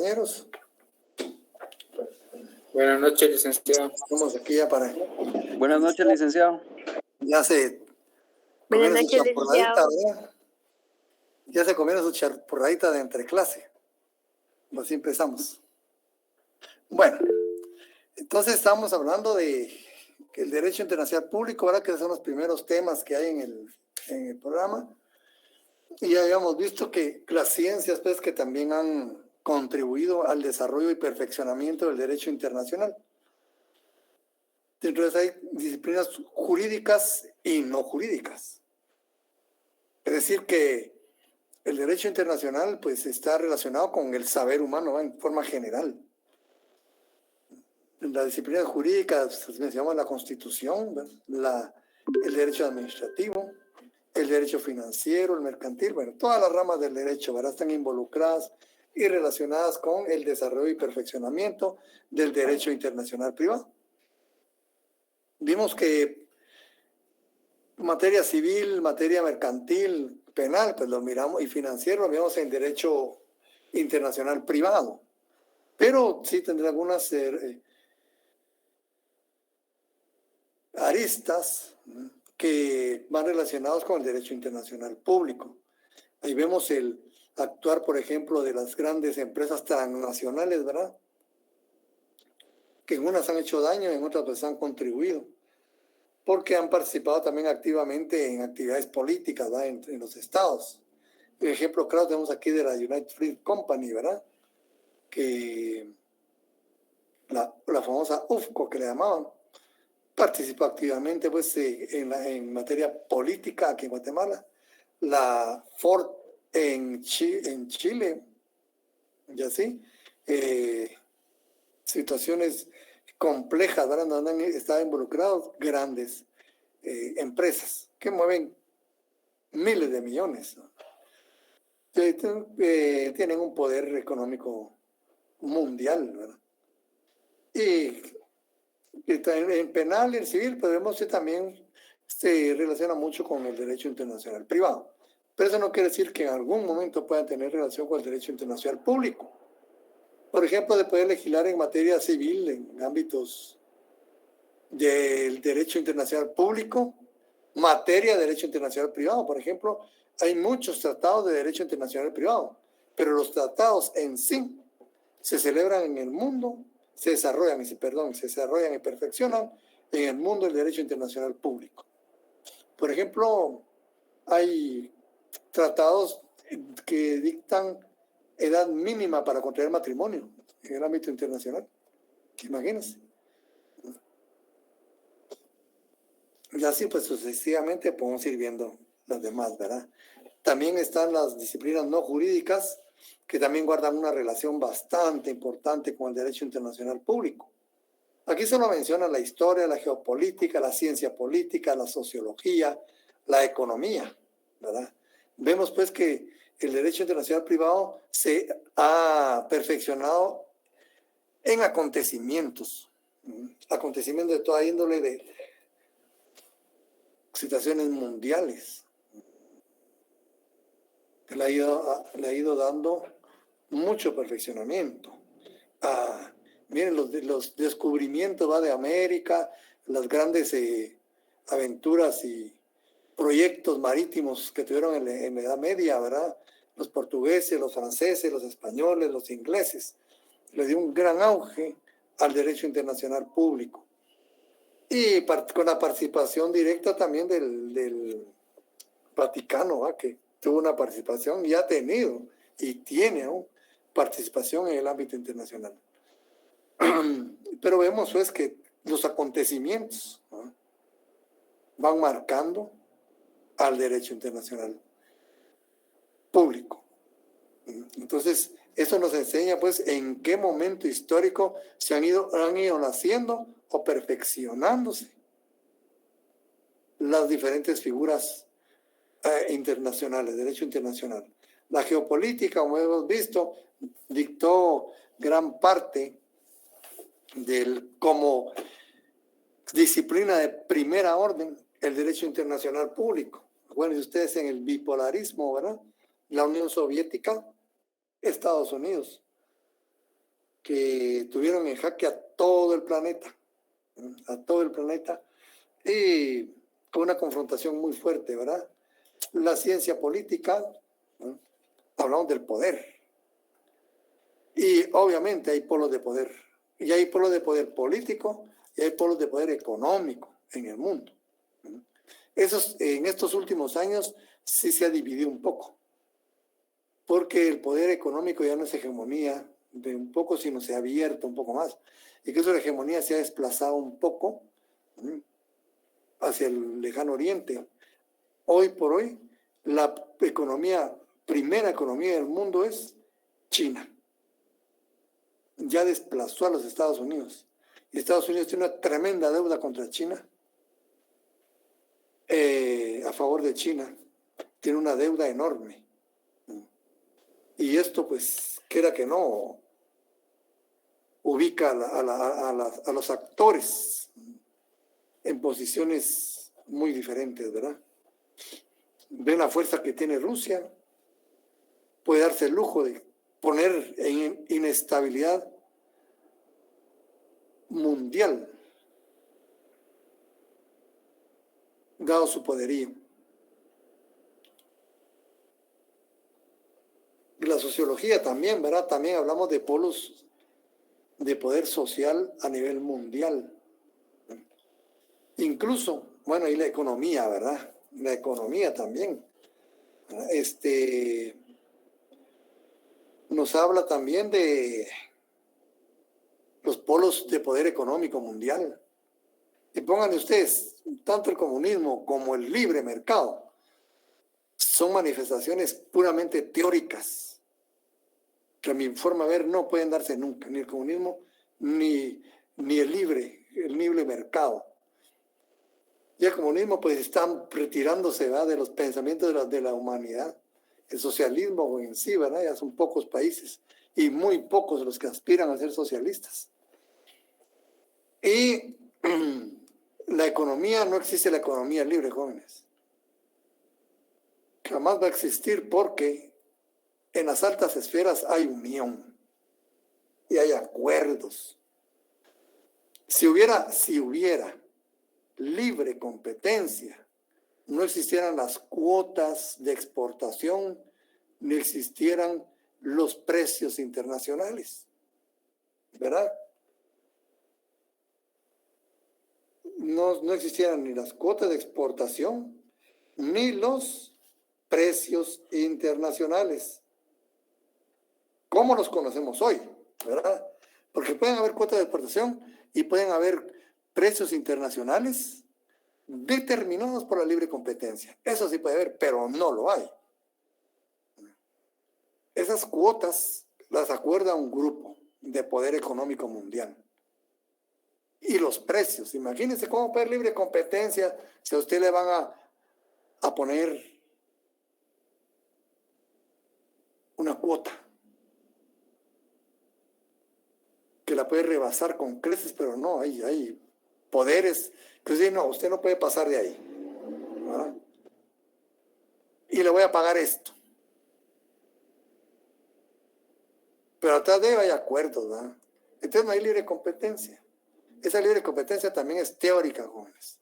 compañeros. Buenas noches, licenciado. Estamos aquí ya para... Buenas noches, licenciado. Ya se... Buenas comieron su noches, champurradita, licenciado. ¿verdad? Ya se comieron su champurradita de entre clase. Así empezamos. Bueno, entonces estamos hablando de que el derecho internacional público, ¿verdad? Que son los primeros temas que hay en el programa. Y ya habíamos visto que las ciencias, pues, que también han contribuido al desarrollo y perfeccionamiento del derecho internacional. Dentro de eso hay disciplinas jurídicas y no jurídicas. Es decir, que el derecho internacional, pues, está relacionado con el saber humano, ¿va? En forma general. En las disciplinas jurídicas pues, mencionamos la Constitución, el derecho administrativo, el derecho financiero, el mercantil, bueno, todas las ramas del derecho, ¿verdad? Están involucradas y relacionadas con el desarrollo y perfeccionamiento del derecho internacional privado. Vimos que materia civil, materia mercantil, penal, pues lo miramos, y financiero lo miramos en derecho internacional privado. Pero sí tendrá algunas aristas que van relacionados con el derecho internacional público. Ahí vemos el actuar, por ejemplo, de las grandes empresas transnacionales, ¿verdad? Que en unas han hecho daño, en otras pues han contribuido, porque han participado también activamente en actividades políticas, ¿verdad? En los estados. El ejemplo claro tenemos aquí de la United Fruit Company, ¿verdad? Que la famosa UFCO que le llamaban, participó activamente pues, en materia política aquí en Guatemala. La Ford en Chile, y así, situaciones complejas, ¿verdad? Donde han estado involucrados grandes empresas que mueven miles de millones, ¿no? Tienen un poder económico mundial, ¿verdad? Y en penal y en civil, pues vemos que también se relaciona mucho con el derecho internacional privado. Pero eso no quiere decir que en algún momento puedan tener relación con el derecho internacional público. Por ejemplo, de poder legislar en materia civil, en ámbitos del derecho internacional público, materia de derecho internacional privado. Por ejemplo, hay muchos tratados de derecho internacional privado, pero los tratados en sí se celebran en el mundo, se desarrollan y perfeccionan en el mundo del derecho internacional público. Por ejemplo, hay tratados que dictan edad mínima para contraer matrimonio en el ámbito internacional. Imagínense. Y así pues sucesivamente podemos ir viendo las demás, ¿verdad? También están las disciplinas no jurídicas que también guardan una relación bastante importante con el derecho internacional público. Aquí solo mencionan la historia, la geopolítica, la ciencia política, la sociología, la economía, ¿verdad? Vemos pues que el derecho internacional privado se ha perfeccionado en acontecimientos de toda índole, de situaciones mundiales. Le ha ido dando mucho perfeccionamiento. Miren, los descubrimientos, ¿va? De América, las grandes aventuras y proyectos marítimos que tuvieron en la Edad Media, ¿verdad? Los portugueses, los franceses, los españoles, los ingleses. Le dio un gran auge al derecho internacional público. Y con la participación directa también del Vaticano, ¿va? Que tuvo una participación y ha tenido y tiene aún participación en el ámbito internacional. Pero vemos pues que los acontecimientos, ¿no?, van marcando al derecho internacional público. Entonces, eso nos enseña pues en qué momento histórico han ido naciendo o perfeccionándose las diferentes figuras internacionales, derecho internacional. La geopolítica, como hemos visto, dictó gran parte como disciplina de primera orden el derecho internacional público. Bueno, ustedes en el bipolarismo, ¿verdad? La Unión Soviética, Estados Unidos. que tuvieron en jaque a todo el planeta, y con una confrontación muy fuerte, ¿verdad? La ciencia política, ¿no? Hablamos del poder, y obviamente hay polos de poder, y hay polos de poder político, y hay polos de poder económico en el mundo. En estos últimos años sí se ha dividido un poco, porque el poder económico ya no es hegemonía de un poco, sino se ha abierto un poco más, y que eso la hegemonía se ha desplazado un poco hacia el lejano oriente. Hoy por hoy, la primera economía del mundo es China. Ya desplazó a los Estados Unidos. Y Estados Unidos tiene una tremenda deuda contra China, a favor de China. Tiene una deuda enorme. Y esto, pues, quiera que no, ubica a los actores en posiciones muy diferentes, ¿verdad? Ven la fuerza que tiene Rusia, puede darse el lujo de poner en inestabilidad mundial, dado su poderío. Y la sociología también, ¿verdad? También hablamos de polos de poder social a nivel mundial. Incluso, bueno, y la economía, ¿verdad? La economía también. Nos habla también de los polos de poder económico mundial. Y pónganle ustedes, tanto el comunismo como el libre mercado son manifestaciones puramente teóricas, que a mi forma de ver no pueden darse nunca, ni el comunismo ni el libre mercado. Y el comunismo pues están retirándose, ¿verdad?, de los pensamientos de la humanidad. El socialismo en sí, ¿verdad?, ya son pocos países y muy pocos los que aspiran a ser socialistas. Y la economía, no existe la economía libre, jóvenes. Jamás va a existir, porque en las altas esferas hay unión y hay acuerdos. Si hubiera libre competencia, no existieran las cuotas de exportación, ni existieran los precios internacionales, ¿verdad? No existieran ni las cuotas de exportación, ni los precios internacionales, como los conocemos hoy, ¿verdad? Porque pueden haber cuotas de exportación y pueden haber precios internacionales determinados por la libre competencia. Eso sí puede haber, pero no lo hay. Esas cuotas las acuerda un grupo de poder económico mundial. Y los precios, imagínense cómo puede haber libre competencia si a usted le van a poner una cuota que la puede rebasar con creces, pero no, hay poderes que dicen, no, usted no puede pasar de ahí, ¿verdad? Y le voy a pagar esto. Pero atrás de ello hay acuerdos, ¿verdad? Entonces no hay libre competencia. Esa libre competencia también es teórica, jóvenes.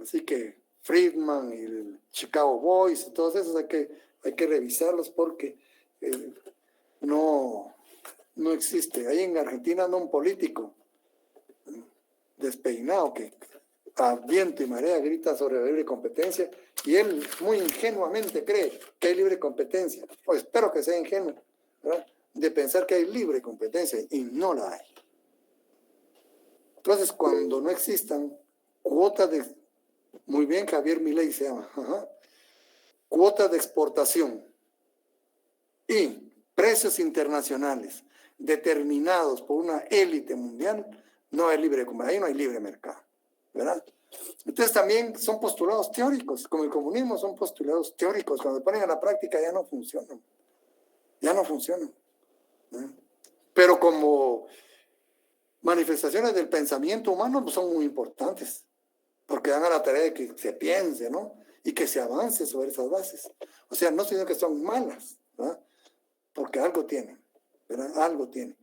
Así que Friedman y el Chicago Boys y todos esos hay que revisarlos, porque no existe. Ahí en Argentina anda un político despeinado que a viento y marea grita sobre la libre competencia, y él muy ingenuamente cree que hay libre competencia. O espero que sea ingenuo, ¿verdad?, de pensar que hay libre competencia, y no la hay. Entonces, cuando no existan cuotas de, muy bien, Javier Milei se llama, cuotas de exportación y precios internacionales determinados por una élite mundial, no hay libre comercio, ahí no hay libre mercado, ¿verdad? Entonces también son postulados teóricos, como el comunismo son postulados teóricos, cuando se ponen a la práctica ya no funcionan, ¿verdad? Pero como manifestaciones del pensamiento humano, pues son muy importantes, porque dan a la tarea de que se piense, ¿no?, y que se avance sobre esas bases. O sea, no sino que son malas, ¿verdad?, porque algo tienen, ¿verdad? Algo tienen.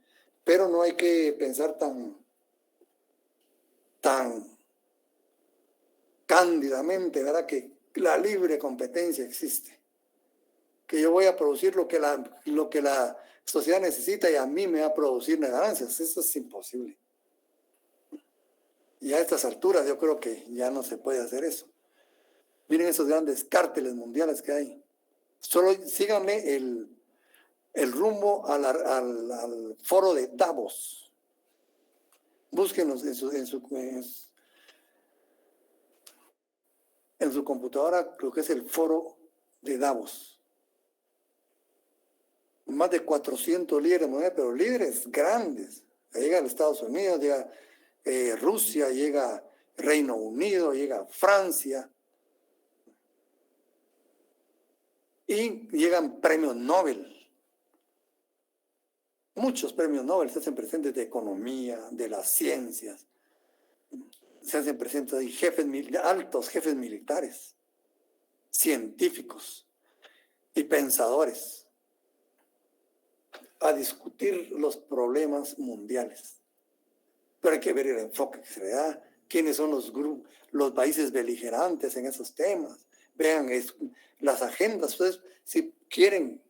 pero no hay que pensar tan cándidamente, ¿verdad? Que la libre competencia existe. Que yo voy a producir lo que la sociedad necesita y a mí me va a producir ganancias. Eso es imposible. Y a estas alturas yo creo que ya no se puede hacer eso. Miren esos grandes cárteles mundiales que hay. Solo síganme el rumbo al foro de Davos. Búsquenos en su computadora lo que es el foro de Davos. Más de 400 líderes mundiales, pero líderes grandes. Llega Estados Unidos, llega Rusia, llega Reino Unido, llega Francia. Y llegan premios Nobel. Muchos premios Nobel se hacen presentes de economía, de las ciencias. Se hacen presentes ahí altos jefes militares, científicos y pensadores a discutir los problemas mundiales. Pero hay que ver el enfoque que se le da, quiénes son los países beligerantes en esos temas. Vean las agendas. Ustedes, si quieren,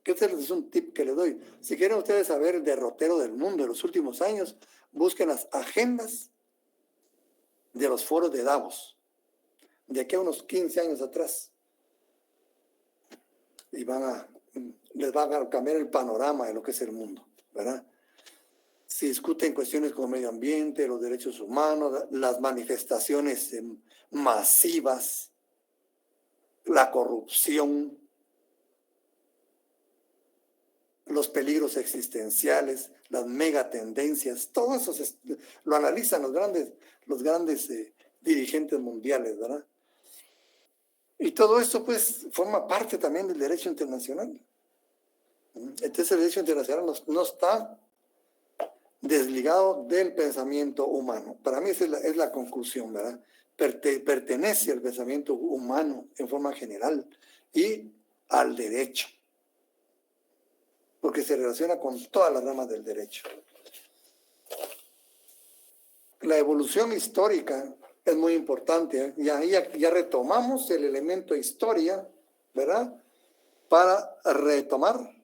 que este es un tip que les doy, si quieren ustedes saber el derrotero del mundo de los últimos años, busquen las agendas de los foros de Davos, de aquí a unos 15 años atrás. Y les va a cambiar el panorama de lo que es el mundo, ¿verdad? Se discuten cuestiones como medio ambiente, los derechos humanos, las manifestaciones masivas, la corrupción, los peligros existenciales, las megatendencias, todo eso lo analizan los grandes dirigentes mundiales, ¿verdad? Y todo esto, pues, forma parte también del derecho internacional. Entonces, el derecho internacional no está desligado del pensamiento humano. Para mí esa es la conclusión, ¿verdad? Pertenece al pensamiento humano en forma general y al derecho, porque se relaciona con todas las ramas del derecho. La evolución histórica es muy importante, ¿eh? Ya retomamos el elemento historia, ¿verdad? Para retomar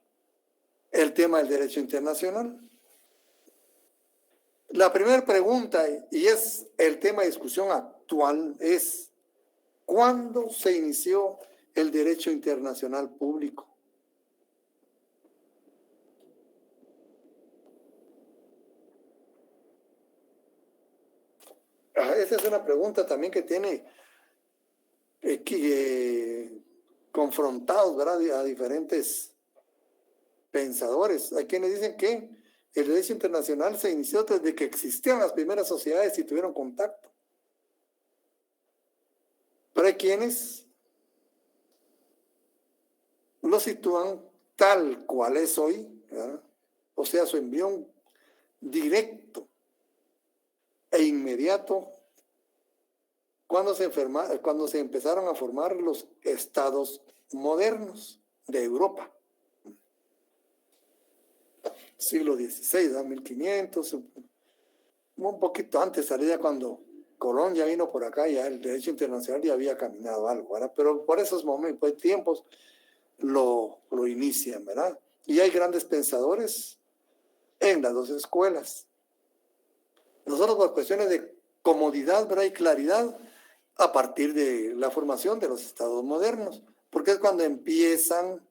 el tema del derecho internacional. La primera pregunta, y es el tema de discusión actual, es ¿cuándo se inició el derecho internacional público? Esa es una pregunta también que tiene confrontados, ¿verdad?, a diferentes pensadores. Hay quienes dicen que el derecho internacional se inició desde que existían las primeras sociedades y tuvieron contacto. Pero hay quienes lo sitúan tal cual es hoy, ¿verdad? O sea, su embrión directo e inmediato cuando se empezaron a formar los estados modernos de Europa. Siglo XVI, 1500, un poquito antes, salía cuando Colón ya vino por acá, ya el derecho internacional ya había caminado algo, ¿verdad? Pero por esos momentos, tiempos, lo inician, ¿verdad? Y hay grandes pensadores en las dos escuelas. Nosotros, por cuestiones de comodidad, ¿verdad?, y claridad, a partir de la formación de los estados modernos, porque es cuando empiezan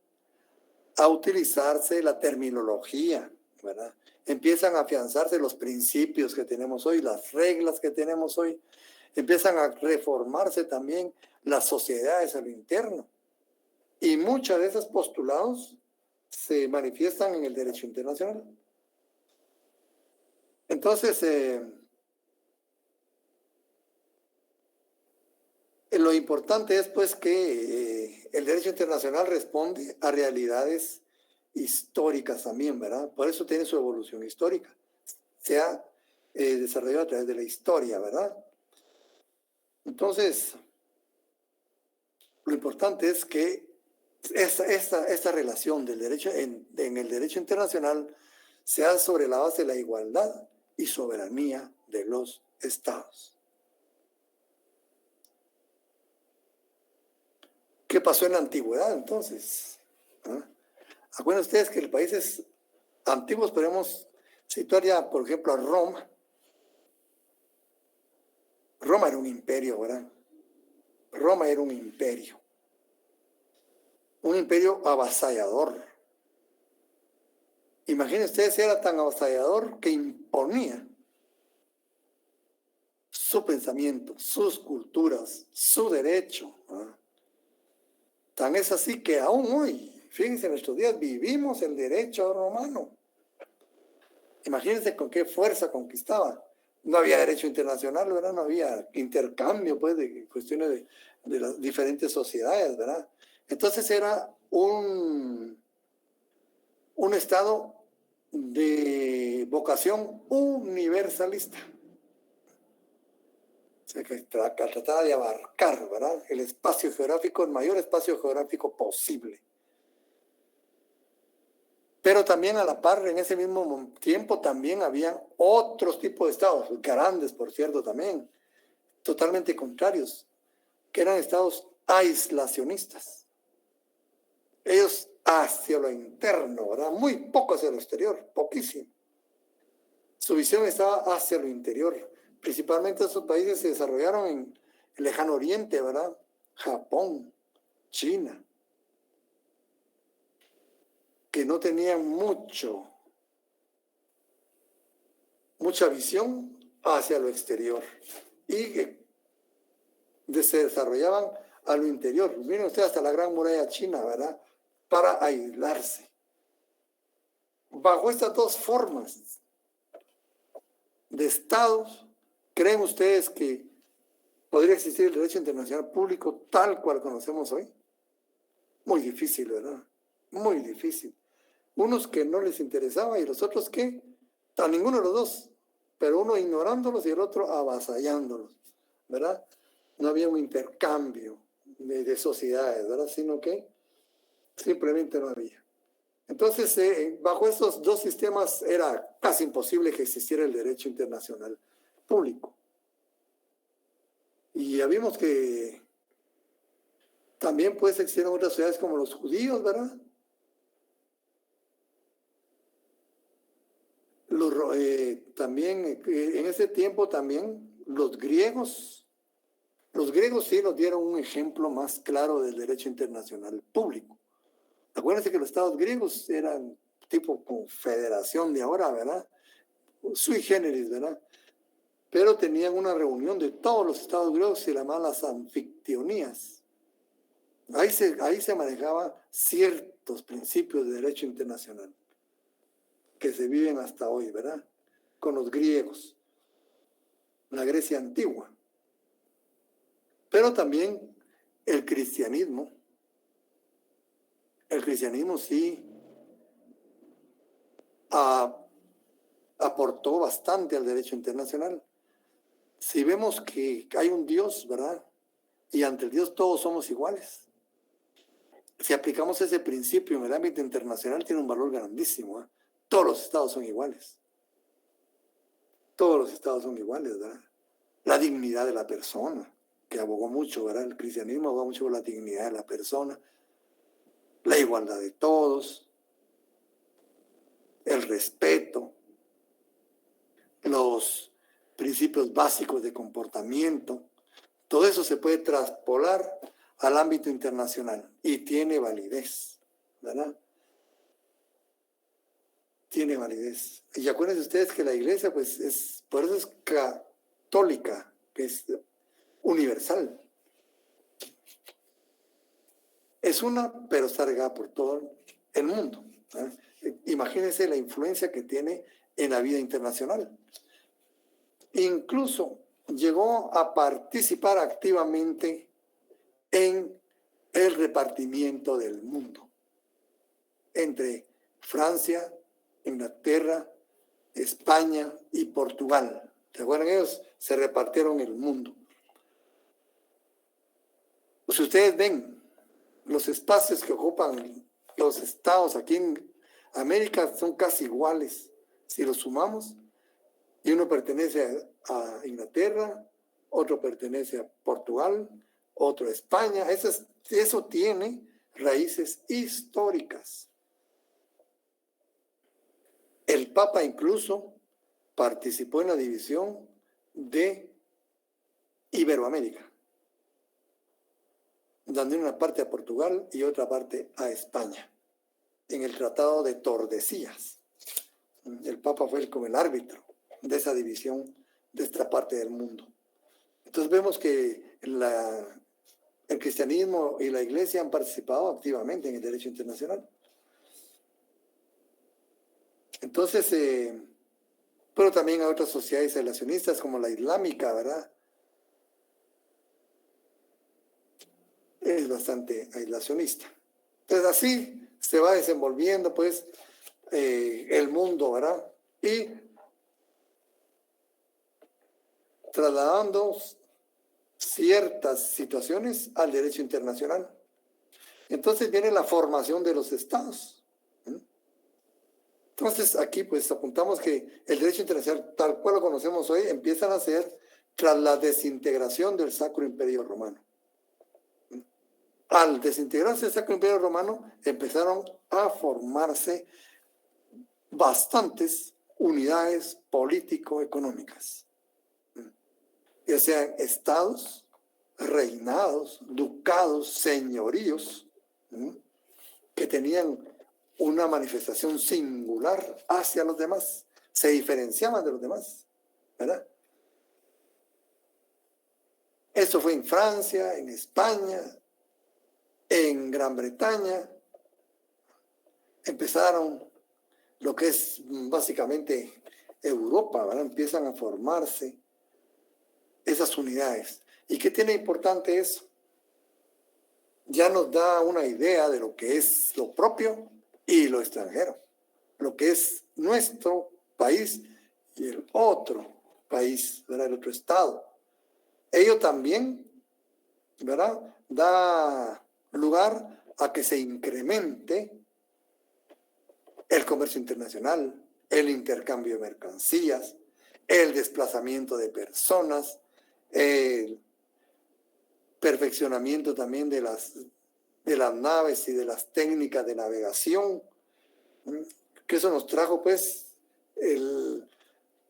a utilizarse la terminología, ¿verdad? Empiezan a afianzarse los principios que tenemos hoy, las reglas que tenemos hoy, empiezan a reformarse también las sociedades a lo interno. Y muchos de esos postulados se manifiestan en el derecho internacional. Entonces, lo importante es pues que el derecho internacional responde a realidades históricas también, ¿verdad? Por eso tiene su evolución histórica. Se ha desarrollado a través de la historia, ¿verdad? Entonces, lo importante es que esta relación del derecho en el derecho internacional se hace sobre la base de la igualdad y soberanía de los estados. ¿Qué pasó en la antigüedad entonces? Acuérdense ustedes que los países antiguos podemos situar ya, por ejemplo, a Roma. Roma era un imperio, ¿verdad? Roma era un imperio avasallador. Imagínense ustedes, era tan avasallador que imponía su pensamiento, sus culturas, su derecho. Tan es así que aún hoy, fíjense, en nuestros días vivimos el derecho romano. Imagínense con qué fuerza conquistaba. No había derecho internacional, ¿verdad? No había intercambio, pues, de cuestiones de las diferentes sociedades, ¿verdad? Entonces era un estado de vocación universalista. O sea, que trataba de abarcar, ¿verdad?, el espacio geográfico, el mayor espacio geográfico posible. Pero también a la par, en ese mismo tiempo, también había otros tipos de estados, grandes, por cierto, también, totalmente contrarios, que eran estados aislacionistas. Ellos hacia lo interno, ¿verdad? Muy poco hacia lo exterior, poquísimo. Su visión estaba hacia lo interior. Principalmente esos países se desarrollaron en el lejano oriente, ¿verdad? Japón, China, que no tenían mucha visión hacia lo exterior y que se desarrollaban a lo interior. Miren ustedes hasta la Gran Muralla China, ¿verdad? Para aislarse. Bajo estas dos formas de estados, ¿creen ustedes que podría existir el derecho internacional público tal cual conocemos hoy? Muy difícil, ¿verdad? Muy difícil. Unos que no les interesaba y los otros que, a ninguno de los dos, pero uno ignorándolos y el otro avasallándolos, ¿verdad? No había un intercambio de sociedades, ¿verdad? Sino que simplemente no había. Entonces, bajo estos dos sistemas era casi imposible que existiera el derecho internacional público. Y ya vimos que también pues existieron otras sociedades como los judíos, ¿verdad? También en ese tiempo también los griegos sí nos dieron un ejemplo más claro del derecho internacional público. Acuérdense que los estados griegos eran tipo confederación de ahora, ¿verdad? Sui generis, ¿verdad? Pero tenían una reunión de todos los estados griegos, se llamaban las anfictionías. Ahí se manejaban ciertos principios de derecho internacional que se viven hasta hoy, ¿verdad? Con los griegos, la Grecia antigua. Pero también el cristianismo sí aportó bastante al derecho internacional. Si vemos que hay un Dios, ¿verdad? Y ante el Dios todos somos iguales. Si aplicamos ese principio en el ámbito internacional, tiene un valor grandísimo, ¿eh? Todos los estados son iguales. Todos los estados son iguales, ¿verdad? La dignidad de la persona, que abogó mucho, ¿verdad? El cristianismo abogó mucho por la dignidad de la persona, la igualdad de todos, el respeto, los principios básicos de comportamiento. Todo eso se puede traspolar al ámbito internacional y tiene validez, ¿verdad? Tiene validez. Y acuérdense ustedes que la iglesia, pues, por eso es católica, que es universal. Es una, pero está regada por todo el mundo, ¿verdad? Imagínense la influencia que tiene en la vida internacional. Incluso llegó a participar activamente en el repartimiento del mundo entre Francia, Inglaterra, España y Portugal. ¿Se acuerdan? Ellos se repartieron el mundo. Si ustedes ven los espacios que ocupan los estados aquí en América, son casi iguales Si lo sumamos, y uno pertenece a Inglaterra, otro pertenece a Portugal, otro a España, eso tiene raíces históricas. El Papa incluso participó en la división de Iberoamérica, dando una parte a Portugal y otra parte a España, en el Tratado de Tordesillas. El Papa fue como el árbitro de esa división de esta parte del mundo. Entonces vemos que el cristianismo y la iglesia han participado activamente en el derecho internacional. Entonces, pero también hay otras sociedades aislacionistas como la islámica, ¿verdad? Es bastante aislacionista. Entonces así se va desenvolviendo pues el mundo, ¿verdad? Y trasladando ciertas situaciones al derecho internacional. Entonces viene la formación de los estados. Entonces aquí pues apuntamos que el derecho internacional tal cual lo conocemos hoy empieza a nacer tras la desintegración del Sacro Imperio Romano. Al desintegrarse el Sacro Imperio Romano empezaron a formarse bastantes unidades político-económicas, ya sean estados, reinados, ducados, señoríos, que tenían una manifestación singular hacia los demás, se diferenciaban de los demás, ¿verdad? Eso fue en Francia, en España, en Gran Bretaña. Empezaron lo que es básicamente Europa, ¿verdad? Empiezan a formarse esas unidades. ¿Y qué tiene importante eso? Ya nos da una idea de lo que es lo propio y lo extranjero, lo que es nuestro país y el otro país, ¿verdad? El otro estado. Ello también, ¿verdad? Da lugar a que se incremente el comercio internacional, el intercambio de mercancías, el desplazamiento de personas, el perfeccionamiento también de las naves y de las técnicas de navegación, que eso nos trajo pues el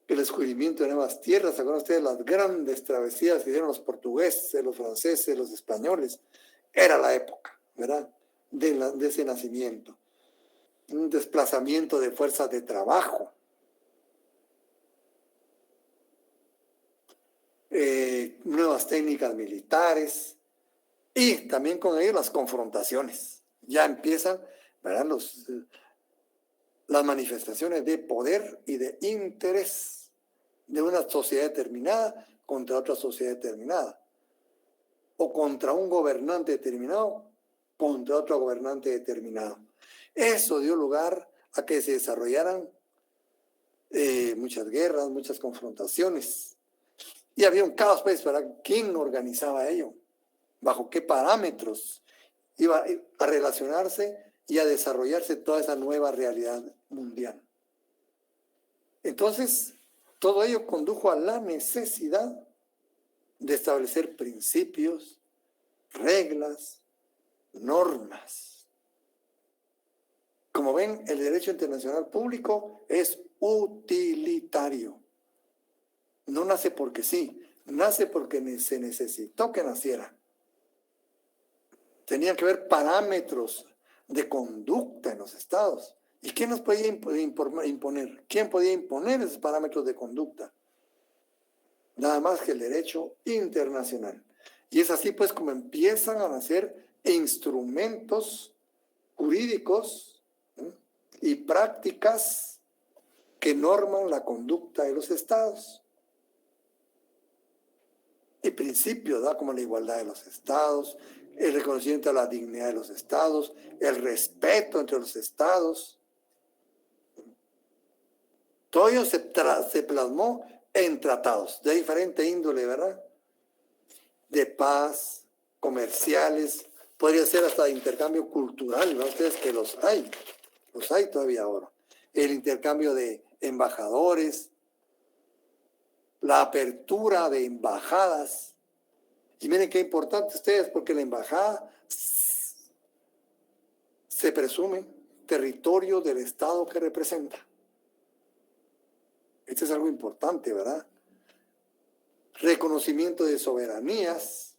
descubrimiento de nuevas tierras. ¿Se acuerdan ustedes las grandes travesías que hicieron los portugueses, los franceses, los españoles? Era la época, ¿verdad? De ese nacimiento. Un desplazamiento de fuerzas de trabajo. Nuevas técnicas militares y también con ello las confrontaciones. Ya empiezan, ¿verdad? Las manifestaciones de poder y de interés de una sociedad determinada contra otra sociedad determinada, o contra un gobernante determinado contra otro gobernante determinado. Eso dio lugar a que se desarrollaran muchas guerras, muchas confrontaciones. Y había un caos, pues, ¿verdad? ¿Quién organizaba ello? ¿Bajo qué parámetros iba a relacionarse y a desarrollarse toda esa nueva realidad mundial? Entonces, todo ello condujo a la necesidad de establecer principios, reglas, normas. Como ven, el derecho internacional público es utilitario. No nace porque sí, nace porque se necesitó que naciera. Tenían que haber parámetros de conducta en los estados. ¿Y quién nos podía imponer? ¿Quién podía imponer esos parámetros de conducta? Nada más que el derecho internacional. Y es así pues como empiezan a nacer instrumentos jurídicos y prácticas que norman la conducta de los estados. Y principios, ¿verdad? Como la igualdad de los estados, el reconocimiento de la dignidad de los estados, el respeto entre los estados. Todo ello se plasmó en tratados de diferente índole, ¿verdad? De paz, comerciales, podría ser hasta de intercambio cultural, ¿no? Ustedes que los hay todavía ahora. El intercambio de embajadores, la apertura de embajadas. Y miren qué importante ustedes, porque la embajada se presume territorio del Estado que representa. Esto es algo importante, ¿verdad? Reconocimiento de soberanías.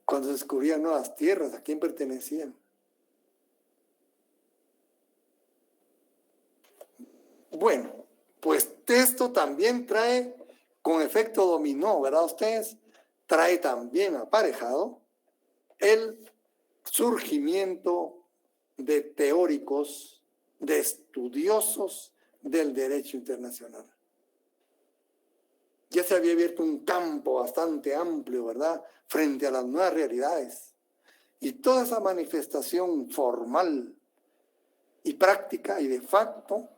Cuando se descubrían nuevas tierras, ¿a quién pertenecían? Bueno, pues esto también trae, con efecto dominó, ¿verdad ustedes? Trae también aparejado el surgimiento de teóricos, de estudiosos del derecho internacional. Ya se había abierto un campo bastante amplio, ¿verdad?, frente a las nuevas realidades. Y toda esa manifestación formal y práctica y de facto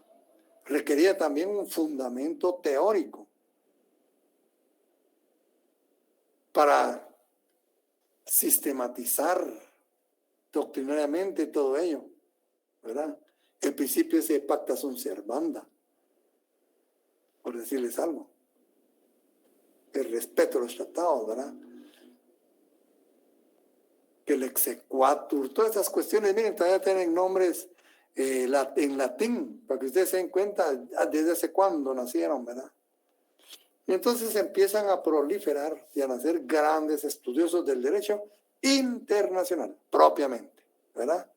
requería también un fundamento teórico para sistematizar doctrinariamente todo ello, ¿verdad? El principio ese de pacta sunt servanda, por decirles algo. El respeto a los tratados, ¿verdad? Que el exequatur, todas esas cuestiones, miren, todavía tienen nombres en latín, para que ustedes se den cuenta desde hace cuándo nacieron, ¿verdad? Y entonces empiezan a proliferar y a nacer grandes estudiosos del derecho internacional, propiamente, ¿verdad?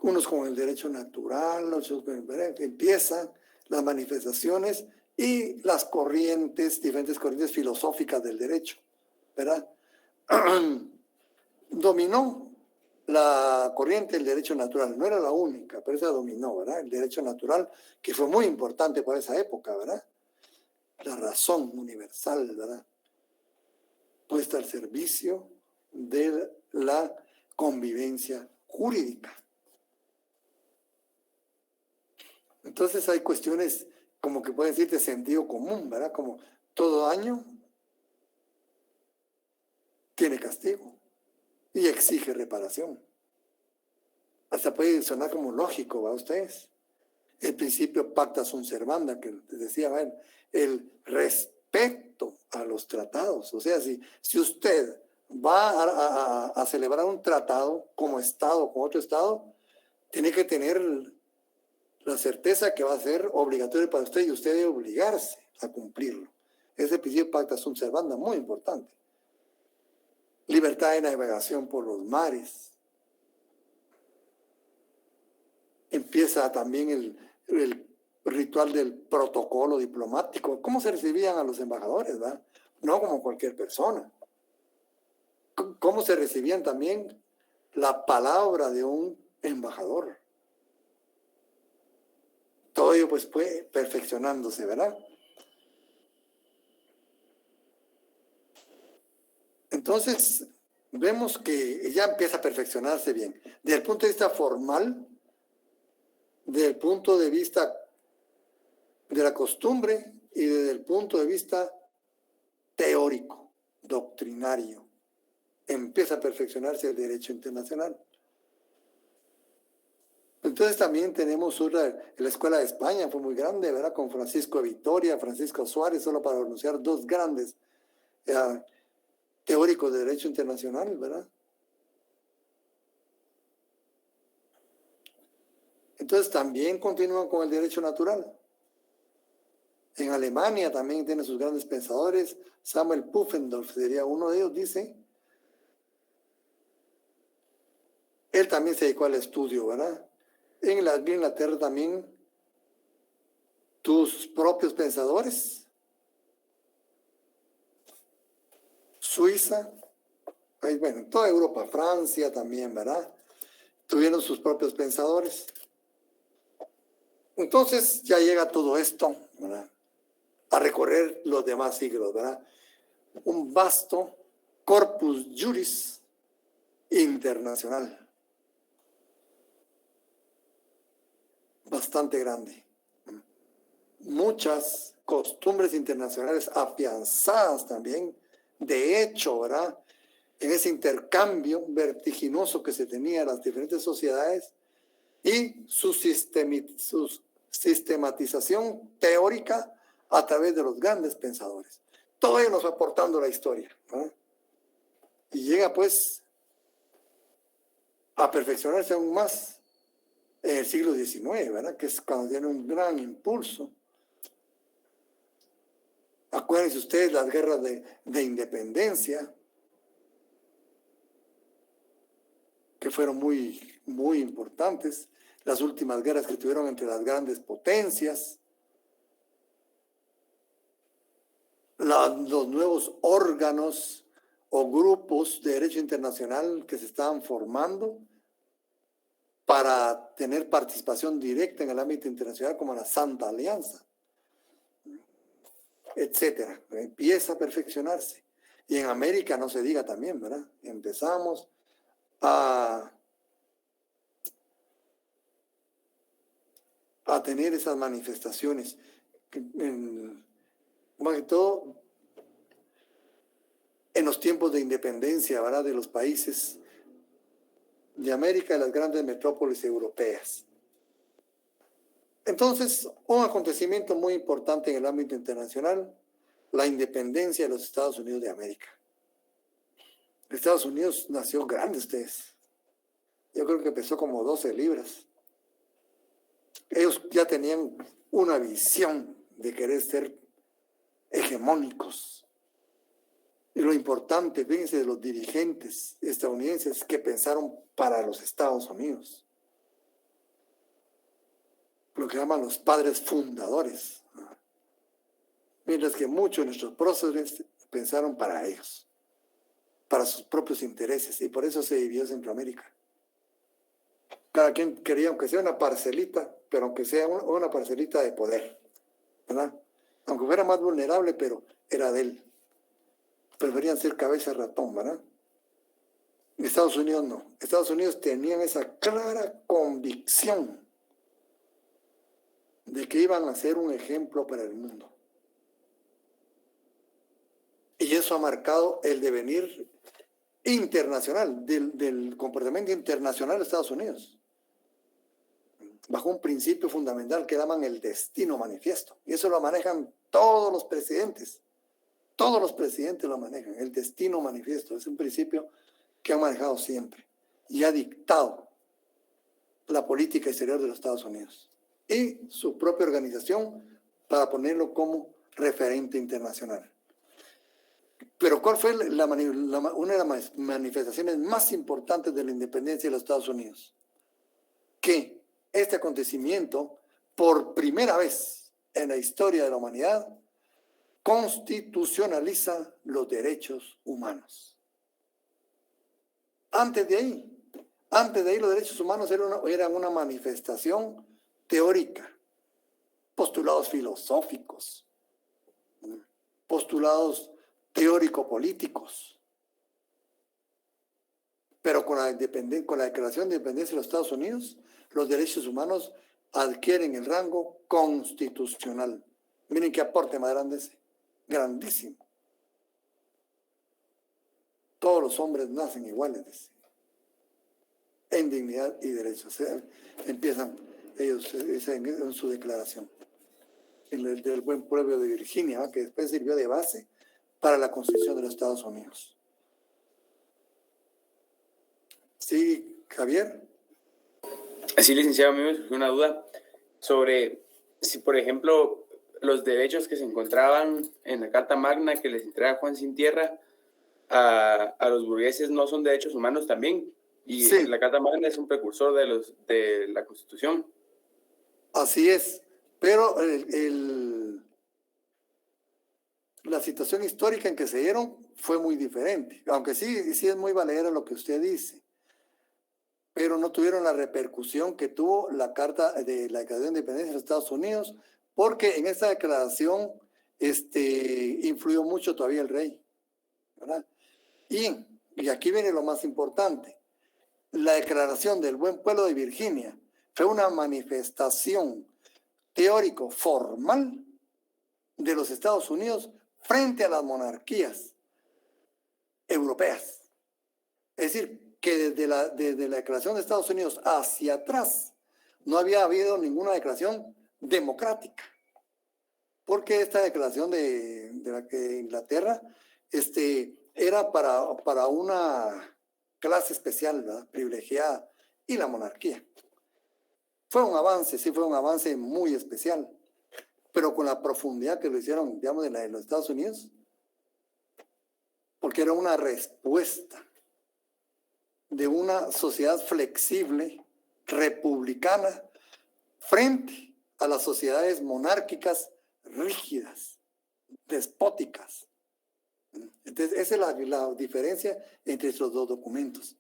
Unos con el derecho natural, otros con el, empiezan las manifestaciones y las corrientes, diferentes corrientes filosóficas del derecho, ¿verdad? Dominó la corriente del derecho natural, no era la única, pero esa dominó, ¿verdad? El derecho natural, que fue muy importante para esa época, ¿verdad? La razón universal, ¿verdad? Puesta al servicio de la convivencia jurídica. Entonces hay cuestiones como que pueden decir de sentido común, ¿verdad? Como todo daño tiene castigo y exige reparación. Hasta puede sonar como lógico, ¿va ustedes? El principio pacta sunt servanda, que les decía, bueno, el respeto a los tratados. O sea, si usted va a celebrar un tratado como Estado, con otro Estado, tiene que tener la certeza que va a ser obligatorio para usted y usted debe obligarse a cumplirlo. Ese principio pacta sunt servanda, muy importante. Libertad de navegación por los mares. Empieza también el ritual del protocolo diplomático. ¿Cómo se recibían a los embajadores, verdad? No como cualquier persona. ¿Cómo se recibían también la palabra de un embajador? Todo ello pues fue perfeccionándose, ¿verdad? Entonces, vemos que ya empieza a perfeccionarse bien. Desde el punto de vista formal, desde el punto de vista de la costumbre y desde el punto de vista teórico, doctrinario, empieza a perfeccionarse el derecho internacional. Entonces también tenemos la Escuela de España, fue muy grande, ¿verdad? Con Francisco de Vitoria, Francisco Suárez, solo para anunciar dos grandes teóricos de derecho internacional, ¿verdad? Entonces también continúan con el derecho natural. En Alemania también tiene sus grandes pensadores. Samuel Pufendorf sería uno de ellos, dice. Él también se dedicó al estudio, ¿verdad? En Inglaterra también tus propios pensadores. Suiza, bueno, en toda Europa, Francia también, ¿verdad? Tuvieron sus propios pensadores. Entonces ya llega todo esto, ¿verdad?, a recorrer los demás siglos, ¿verdad? Un vasto corpus juris internacional. Bastante grande. Muchas costumbres internacionales afianzadas también, de hecho, ¿verdad?, en ese intercambio vertiginoso que se tenía en las diferentes sociedades y su sistematización teórica a través de los grandes pensadores. Todo ello nos va aportando la historia, ¿no? Y llega pues a perfeccionarse aún más en el siglo XIX, ¿verdad? Que es cuando tiene un gran impulso. Acuérdense ustedes las guerras de independencia, que fueron muy, muy importantes, las últimas guerras que tuvieron entre las grandes potencias, los nuevos órganos o grupos de derecho internacional que se estaban formando para tener participación directa en el ámbito internacional, como la Santa Alianza, etcétera. Empieza a perfeccionarse. Y en América no se diga también, ¿verdad? Empezamos a tener esas manifestaciones, más que todo en los tiempos de independencia, ¿verdad?, de los países de América y las grandes metrópolis europeas. Entonces, un acontecimiento muy importante en el ámbito internacional, la independencia de los Estados Unidos de América. Estados Unidos nació grande, ustedes. Yo creo que pesó como 12 libras. Ellos ya tenían una visión de querer ser hegemónicos. Y lo importante, fíjense, de los dirigentes estadounidenses que pensaron para los Estados Unidos. Lo que llaman los padres fundadores. Mientras que muchos de nuestros próceres pensaron para ellos, para sus propios intereses. Y por eso se dividió Centroamérica. Cada quien quería, aunque sea una parcelita, pero aunque sea una parcelita de poder, ¿verdad? Aunque fuera más vulnerable, pero era de él. Preferían ser cabeza de ratón, ¿verdad? Estados Unidos no. Estados Unidos tenían esa clara convicción de que iban a ser un ejemplo para el mundo. Y eso ha marcado el devenir internacional, del comportamiento internacional de Estados Unidos, bajo un principio fundamental que llaman el destino manifiesto. Y eso lo manejan todos los presidentes. Todos los presidentes lo manejan. El destino manifiesto es un principio que han manejado siempre y ha dictado la política exterior de los Estados Unidos y su propia organización para ponerlo como referente internacional. Pero ¿cuál fue una de las manifestaciones más importantes de la independencia de los Estados Unidos? Que este acontecimiento, por primera vez en la historia de la humanidad, constitucionaliza los derechos humanos. Antes de ahí los derechos humanos eran una manifestación teórica, postulados filosóficos, postulados teórico-políticos. Pero con la Declaración de Independencia de los Estados Unidos, los derechos humanos adquieren el rango constitucional. Miren qué aporte más grande ese. Grandísimo. Todos los hombres nacen iguales, dice, en dignidad y derechos. O sea, empiezan ellos en su declaración. El del buen pueblo de Virginia, ¿no?, que después sirvió de base para la Constitución de los Estados Unidos. Sí, Javier. Sí, licenciado, a mí me surgió una duda sobre si, por ejemplo, los derechos que se encontraban en la Carta Magna que les entrega Juan Sin Tierra a los burgueses no son derechos humanos también. Y sí, la Carta Magna es un precursor de la Constitución. Así es, pero la situación histórica en que se dieron fue muy diferente, aunque sí es muy valedero lo que usted dice, pero no tuvieron la repercusión que tuvo la Carta de la Declaración de Independencia de los Estados Unidos, porque en esa declaración influyó mucho todavía el rey, ¿verdad? Y aquí viene lo más importante. La Declaración del Buen Pueblo de Virginia fue una manifestación teórico-formal de los Estados Unidos frente a las monarquías europeas, Es decir, que desde la declaración de Estados Unidos hacia atrás no había habido ninguna declaración democrática, porque esta declaración de Inglaterra era para una clase especial, ¿verdad?, privilegiada, y la monarquía. Fue un avance, sí fue un avance muy especial, pero con la profundidad que lo hicieron, digamos, de los Estados Unidos, porque era una respuesta de una sociedad flexible, republicana, frente a las sociedades monárquicas rígidas, despóticas. Entonces, esa es la diferencia entre estos dos documentos,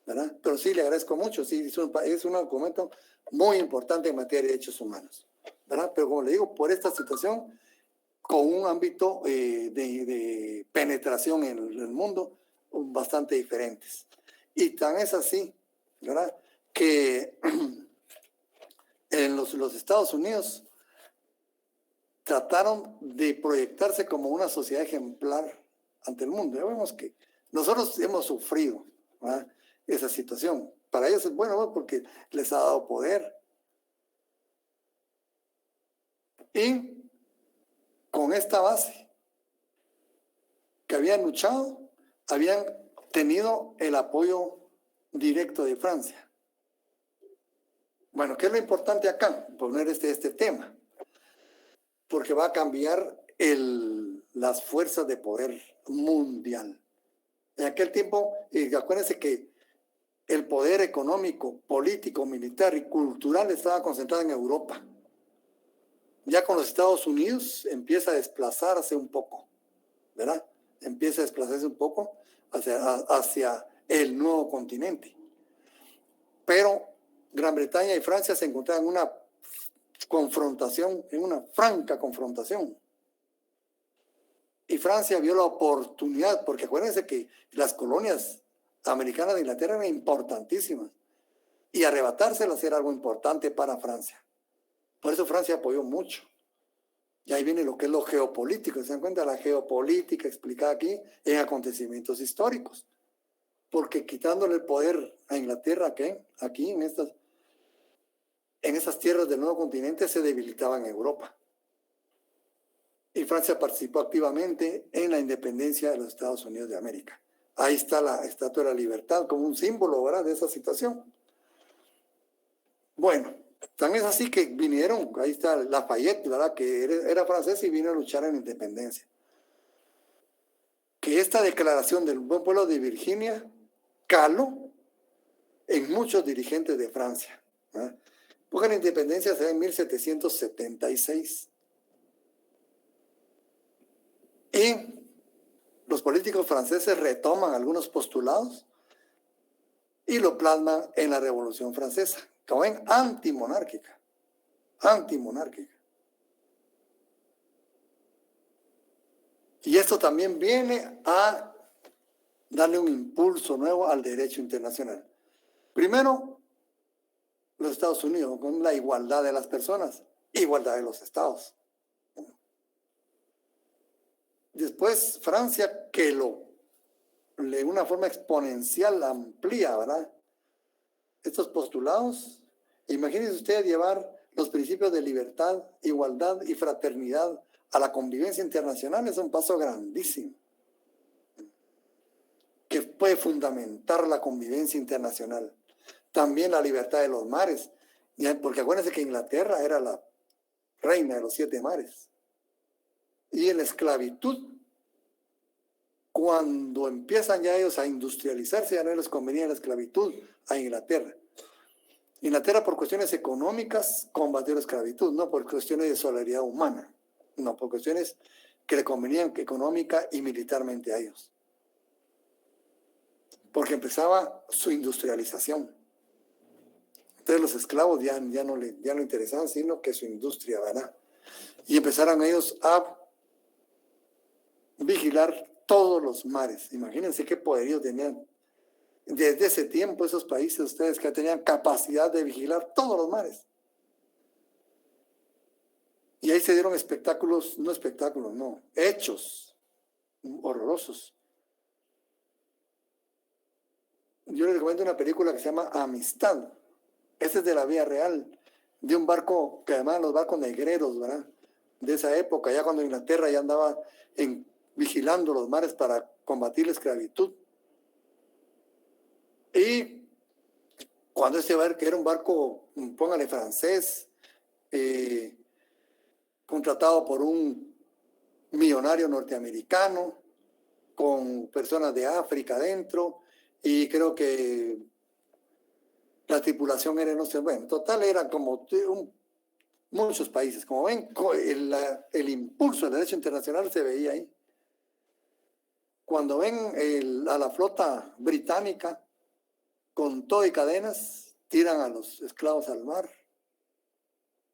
¿verdad? Pero sí, le agradezco mucho, sí, es un documento muy importante en materia de derechos humanos, ¿verdad? Pero como le digo, por esta situación, con un ámbito de penetración en el mundo bastante diferentes. Y tan es así, ¿verdad?, que en los Estados Unidos trataron de proyectarse como una sociedad ejemplar ante el mundo. Ya vemos que nosotros hemos sufrido, ¿verdad?, esa situación. Para ellos es bueno, ¿no?, porque les ha dado poder. Y con esta base que habían luchado, habían tenido el apoyo directo de Francia. Bueno, ¿qué es lo importante acá? Poner este tema. Porque va a cambiar las fuerzas de poder mundial. En aquel tiempo, acuérdense que el poder económico, político, militar y cultural estaba concentrado en Europa. Ya con los Estados Unidos empieza a desplazarse un poco, ¿verdad? Empieza a desplazarse un poco hacia el nuevo continente. Pero Gran Bretaña y Francia se encontraban en una confrontación, en una franca confrontación. Y Francia vio la oportunidad, porque acuérdense que las colonias americanas de Inglaterra eran importantísimas, y arrebatárselas era algo importante para Francia. Por eso Francia apoyó mucho. Y ahí viene lo que es lo geopolítico. ¿Se dan cuenta? La geopolítica explicada aquí en acontecimientos históricos. Porque quitándole el poder a Inglaterra, aquí en esas tierras del nuevo continente se debilitaba en Europa. Y Francia participó activamente en la independencia de los Estados Unidos de América. Ahí está la Estatua de la Libertad como un símbolo, ¿verdad?, de esa situación. Bueno, tan es así que vinieron, ahí está Lafayette, ¿verdad?, que era francés y vino a luchar en la independencia. Que esta declaración del buen pueblo de Virginia caló en muchos dirigentes de Francia, ¿verdad? Porque la independencia se da en 1776. Y los políticos franceses retoman algunos postulados y lo plasman en la Revolución Francesa, como ven, antimonárquica. Y esto también viene a darle un impulso nuevo al derecho internacional. Primero, los Estados Unidos, con la igualdad de las personas, igualdad de los estados. Después, Francia, que de una forma exponencial amplía, ¿verdad?, estos postulados. Imagínense ustedes llevar los principios de libertad, igualdad y fraternidad a la convivencia internacional. Es un paso grandísimo que puede fundamentar la convivencia internacional. También la libertad de los mares, porque acuérdense que Inglaterra era la reina de los 7 mares. Y en la esclavitud, cuando empiezan ya ellos a industrializarse, ya no les convenía la esclavitud a Inglaterra. Inglaterra, por cuestiones económicas, combatió la esclavitud, no por cuestiones de solidaridad humana, no, por cuestiones que le convenían económica y militarmente a ellos. Porque empezaba su industrialización. Entonces los esclavos ya no interesaban, sino que su industria, ¿verdad? Y empezaron ellos a vigilar todos los mares. Imagínense qué poderío tenían. Desde ese tiempo esos países, ustedes que tenían capacidad de vigilar todos los mares. Y ahí se dieron hechos horrorosos. yo les recomiendo una película que se llama Amistad. Esa es de la vida real, de un barco que además los barcos negreros, ¿verdad? De esa época, ya cuando Inglaterra ya andaba vigilando los mares para combatir la esclavitud. Y cuando este barco, que era un barco, póngale francés, contratado por un millonario norteamericano, con personas de África adentro, y creo que la tripulación era, no sé, bueno, total eran como muchos países. Como ven, el impulso del derecho internacional se veía ahí. Cuando ven a la flota británica con todo y cadenas, tiran a los esclavos al mar,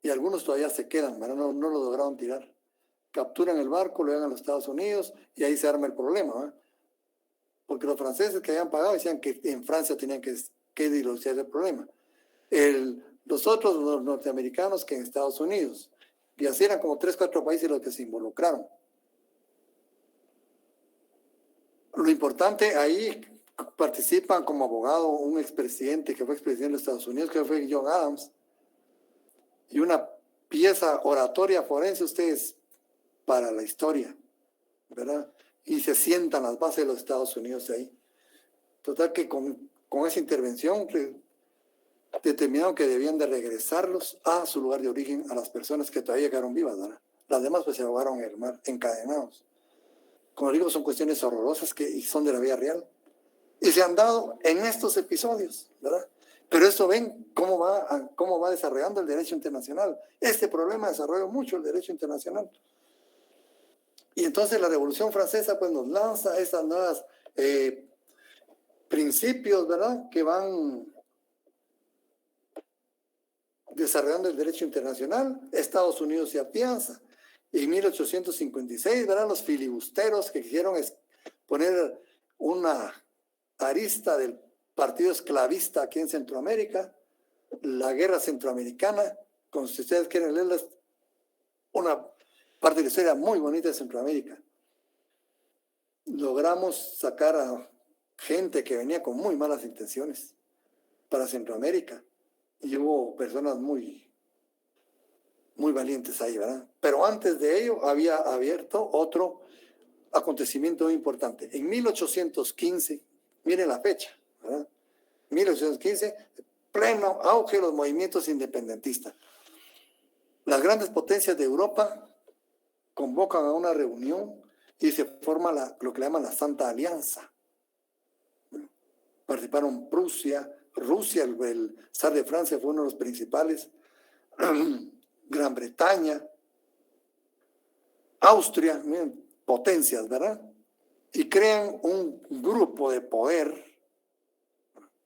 y algunos todavía se quedan, pero no lo lograron tirar. Capturan el barco, lo llevan a los Estados Unidos, y ahí se arma el problema, ¿eh? Porque los franceses que habían pagado decían que en Francia tenían que dilucidar el problema. Los otros, los norteamericanos, que en Estados Unidos. Y así eran como 3, 4 países los que se involucraron. Lo importante, ahí participan como abogado un expresidente que fue expresidente de Estados Unidos, que fue John Adams, y una pieza oratoria forense, ustedes, para la historia, ¿verdad? Y se sientan las bases de los Estados Unidos ahí. Total que con esa intervención determinaron que debían de regresarlos a su lugar de origen a las personas que todavía quedaron vivas, ¿verdad? Las demás pues se ahogaron en el mar, encadenados. Como digo, son cuestiones horrorosas que son de la vida real. Y se han dado en estos episodios, ¿verdad? Pero esto ven cómo va desarrollando el derecho internacional. Este problema desarrolla mucho el derecho internacional. Y entonces la Revolución Francesa pues nos lanza esas nuevas principios, ¿verdad? Que van desarrollando el derecho internacional. Estados Unidos se afianza. Y en 1856, ¿verdad? Los filibusteros que quisieron poner una arista del partido esclavista aquí en Centroamérica, la guerra centroamericana, como si ustedes quieren leerlas, una parte de la historia muy bonita de Centroamérica. Logramos sacar a gente que venía con muy malas intenciones para Centroamérica, y hubo personas muy valientes ahí, ¿verdad? Pero antes de ello había abierto otro acontecimiento muy importante. En 1815, miren la fecha, ¿verdad? 1815, pleno auge de los movimientos independentistas. Las grandes potencias de Europa convocan a una reunión y se forma lo que le llaman la Santa Alianza. Participaron Prusia, Rusia, el zar de Francia fue uno de los principales, Gran Bretaña, Austria, miren, potencias, ¿verdad? Y crean un grupo de poder,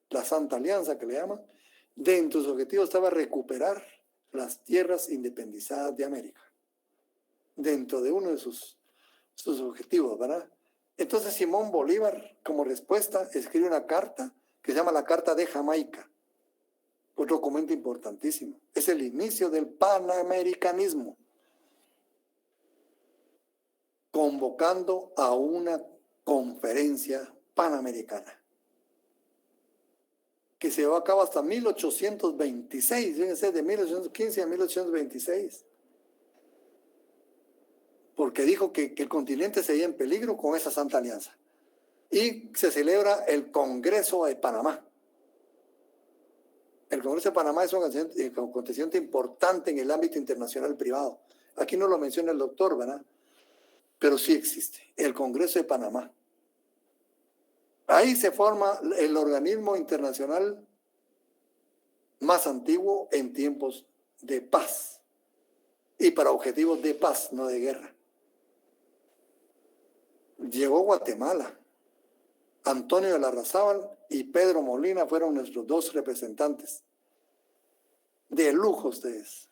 la Santa Alianza que le llaman. Dentro de su objetivo estaba recuperar las tierras independizadas de América, dentro de uno de sus objetivos, ¿verdad? Entonces Simón Bolívar, como respuesta, escribe una carta que se llama la Carta de Jamaica, otro documento importantísimo. Es el inicio del panamericanismo, convocando a una conferencia panamericana que se llevó a cabo hasta 1826, fíjense, de 1815 a 1826, porque dijo que el continente se veía en peligro con esa Santa Alianza. Y se celebra el Congreso de Panamá. El Congreso de Panamá es un acontecimiento importante en el ámbito internacional privado. Aquí no lo menciona el doctor, ¿verdad? Pero sí existe, el Congreso de Panamá. Ahí se forma el organismo internacional más antiguo en tiempos de paz y para objetivos de paz, no de guerra. Llegó Guatemala. Antonio de Larrazábal y Pedro Molina fueron nuestros 2 representantes. De lujo ustedes.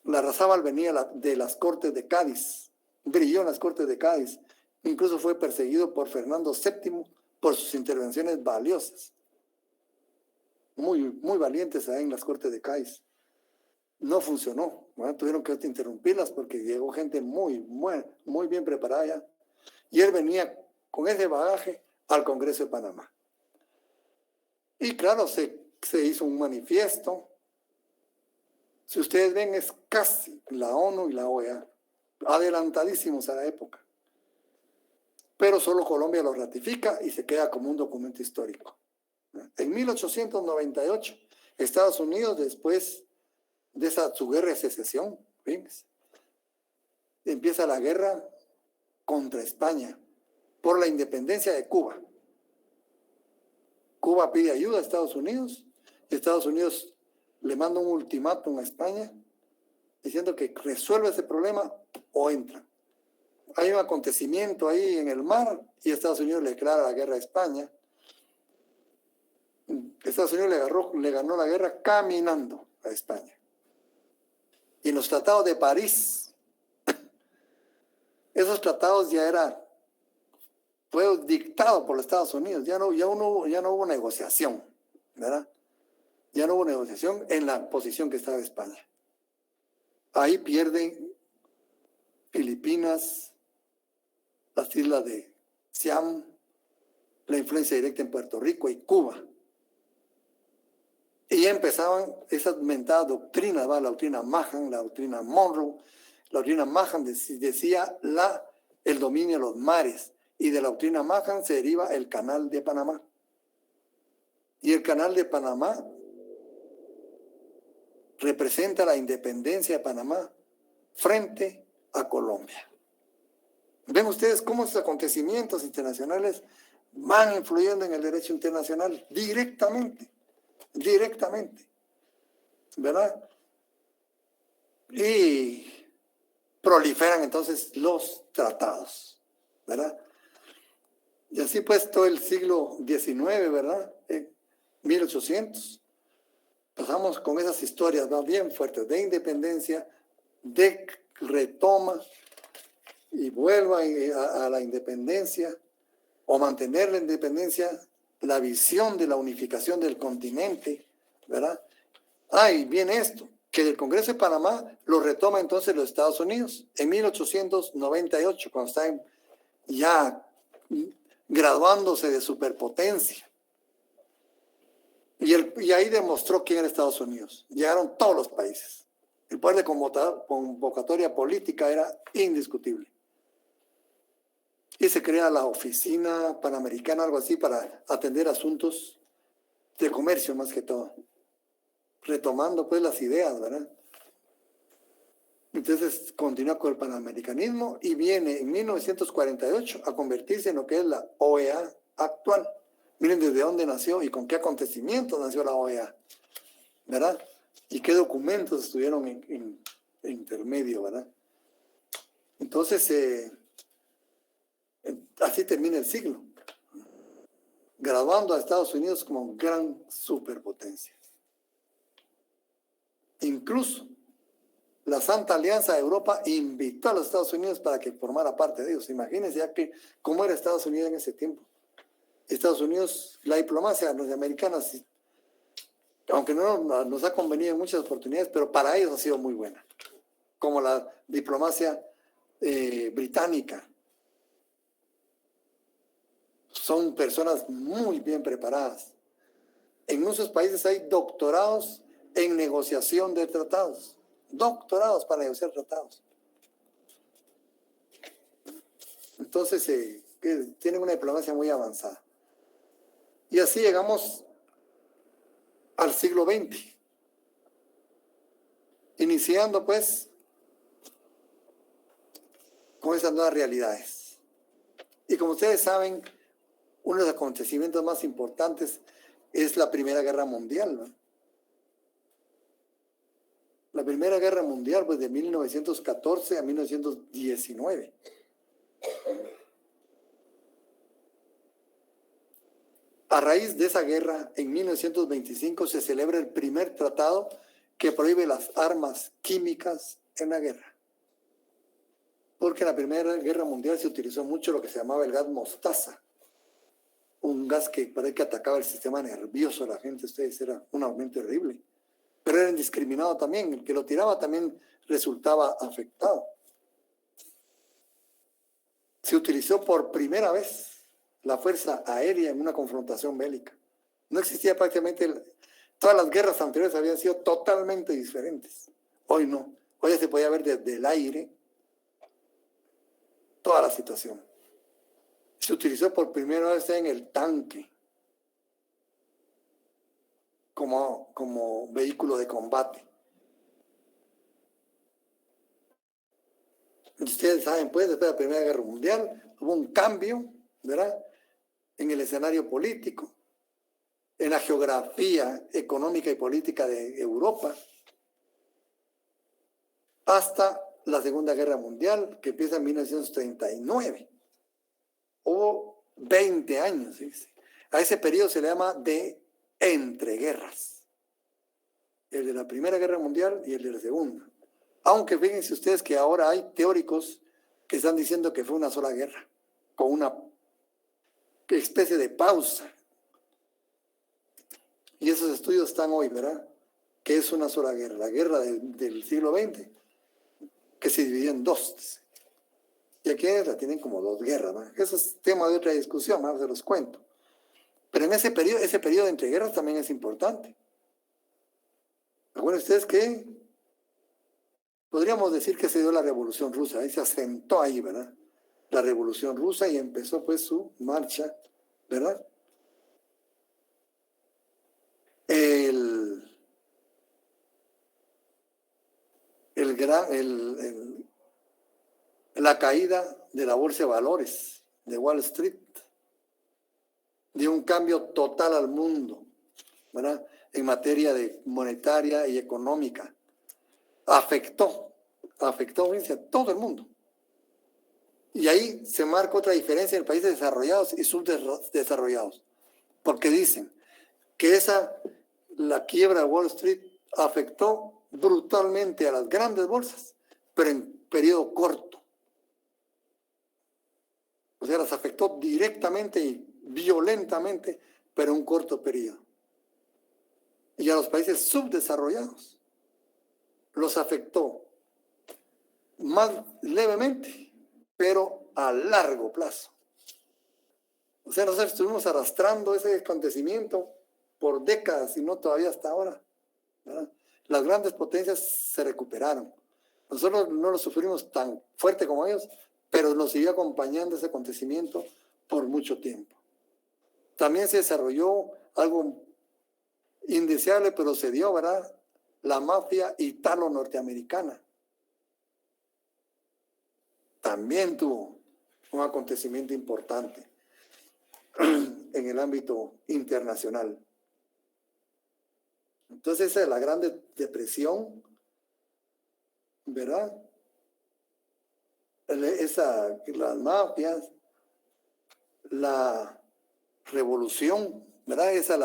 Larrazábal venía de las Cortes de Cádiz, brilló en las Cortes de Cádiz, incluso fue perseguido por Fernando VII por sus intervenciones valiosas, muy valientes ahí en las Cortes de Cádiz. No funcionó, bueno, tuvieron que interrumpirlas porque llegó gente muy bien preparada ya, y él venía con ese bagaje al Congreso de Panamá. Y claro, se hizo un manifiesto. Si ustedes ven, es casi la ONU y la OEA, adelantadísimos a la época. Pero solo Colombia lo ratifica y se queda como un documento histórico. En 1898, Estados Unidos, después de su guerra de secesión, fíjense, empieza la guerra contra España por la independencia de Cuba. Cuba pide ayuda a Estados Unidos. Estados Unidos le manda un ultimátum a España diciendo que resuelve ese problema o entra. Hay un acontecimiento ahí en el mar y Estados Unidos le declara la guerra a España. Estados Unidos le ganó la guerra caminando a España. Y en los tratados de París, esos tratados ya fue dictado por los Estados Unidos, ya no hubo negociación, ¿verdad? Ya no hubo negociación en la posición que estaba España. Ahí pierden Filipinas, las islas de Siam, la influencia directa en Puerto Rico y Cuba. Y ya empezaban esas mentadas doctrinas, ¿va? La doctrina Mahan, la doctrina Monroe. La doctrina Mahan decía el dominio de los mares. Y de la doctrina Mahan se deriva el Canal de Panamá. Y el Canal de Panamá representa la independencia de Panamá frente a Colombia. Ven ustedes cómo esos acontecimientos internacionales van influyendo en el derecho internacional directamente, ¿verdad? Y proliferan entonces los tratados, ¿verdad? Y así pues todo el siglo XIX, ¿verdad? 1800. Pasamos con esas historias, ¿no? Bien fuertes, de independencia, de retoma y vuelva a la independencia o mantener la independencia, la visión de la unificación del continente, ¿verdad? Y viene esto, que del Congreso de Panamá lo retoma entonces los Estados Unidos en 1898, cuando están ya graduándose de superpotencia. Y ahí demostró quién era Estados Unidos. Llegaron todos los países. El poder de convocatoria política era indiscutible. Y se crea la Oficina Panamericana, algo así, para atender asuntos de comercio más que todo. Retomando pues las ideas, ¿verdad? Entonces continúa con el panamericanismo y viene en 1948 a convertirse en lo que es la OEA actual. Miren desde dónde nació y con qué acontecimientos nació la OEA, ¿verdad? Y qué documentos estuvieron en intermedio, ¿verdad? Entonces, así termina el siglo, graduando a Estados Unidos como gran superpotencia. Incluso la Santa Alianza de Europa invitó a los Estados Unidos para que formara parte de ellos. Imagínense ya que cómo era Estados Unidos en ese tiempo. Estados Unidos, la diplomacia norteamericana, aunque no nos ha convenido en muchas oportunidades, pero para ellos ha sido muy buena, como la diplomacia británica. Son personas muy bien preparadas. En muchos países hay doctorados en negociación de tratados, doctorados para negociar tratados. Entonces, tienen una diplomacia muy avanzada. Y así llegamos al siglo XX, iniciando pues con esas nuevas realidades. Y como ustedes saben, uno de los acontecimientos más importantes es la Primera Guerra Mundial, ¿no? La Primera Guerra Mundial, pues de 1914 a 1919. A raíz de esa guerra, en 1925 se celebra el primer tratado que prohíbe las armas químicas en la guerra. Porque en la Primera Guerra Mundial se utilizó mucho lo que se llamaba el gas mostaza, un gas que parece que atacaba el sistema nervioso de la gente. Ustedes, era un aumento terrible. Pero era indiscriminado también. El que lo tiraba también resultaba afectado. Se utilizó por primera vez la fuerza aérea en una confrontación bélica. No existía prácticamente, todas las guerras anteriores habían sido totalmente diferentes. Hoy no. Hoy ya se podía ver desde el aire toda la situación. Se utilizó por primera vez en el tanque como vehículo de combate. Ustedes saben, pues, después de la Primera Guerra Mundial hubo un cambio, ¿verdad?, en el escenario político, en la geografía económica y política de Europa, hasta la Segunda Guerra Mundial, que empieza en 1939. Hubo 20 años, ¿sí? A ese periodo se le llama de entreguerras. El de la Primera Guerra Mundial y el de la Segunda. Aunque fíjense ustedes que ahora hay teóricos que están diciendo que fue una sola guerra, con una especie de pausa. Y esos estudios están hoy, ¿verdad? Que es una sola guerra, la guerra del siglo XX, que se dividió en dos. Y aquí la tienen como dos guerras, ¿no? Eso es tema de otra discusión, ahora se los cuento. Pero en ese periodo de entreguerras también es importante. Recuerden ustedes que podríamos decir que se dio la Revolución Rusa, ahí se asentó ahí, ¿verdad? La Revolución Rusa y empezó pues su marcha, ¿verdad? La caída de la bolsa de valores de Wall Street dio un cambio total al mundo, ¿verdad?, en materia de monetaria y económica. Afectó fíjense, a todo el mundo. Y ahí se marca otra diferencia entre países desarrollados y subdesarrollados, porque dicen que la quiebra de Wall Street afectó brutalmente a las grandes bolsas, pero en periodo corto. O sea, las afectó directamente y violentamente, pero en un corto periodo. Y a los países subdesarrollados los afectó más levemente, pero a largo plazo. O sea, nosotros estuvimos arrastrando ese acontecimiento por décadas y no todavía hasta ahora, ¿verdad? Las grandes potencias se recuperaron. Nosotros no lo sufrimos tan fuerte como ellos, pero nos siguió acompañando ese acontecimiento por mucho tiempo. También se desarrolló algo indeseable, pero se dio, ¿verdad?, la mafia italo-norteamericana. También tuvo un acontecimiento importante en el ámbito internacional. Entonces esa es la Gran Depresión, ¿verdad? Las mafias, la revolución, ¿verdad? Esa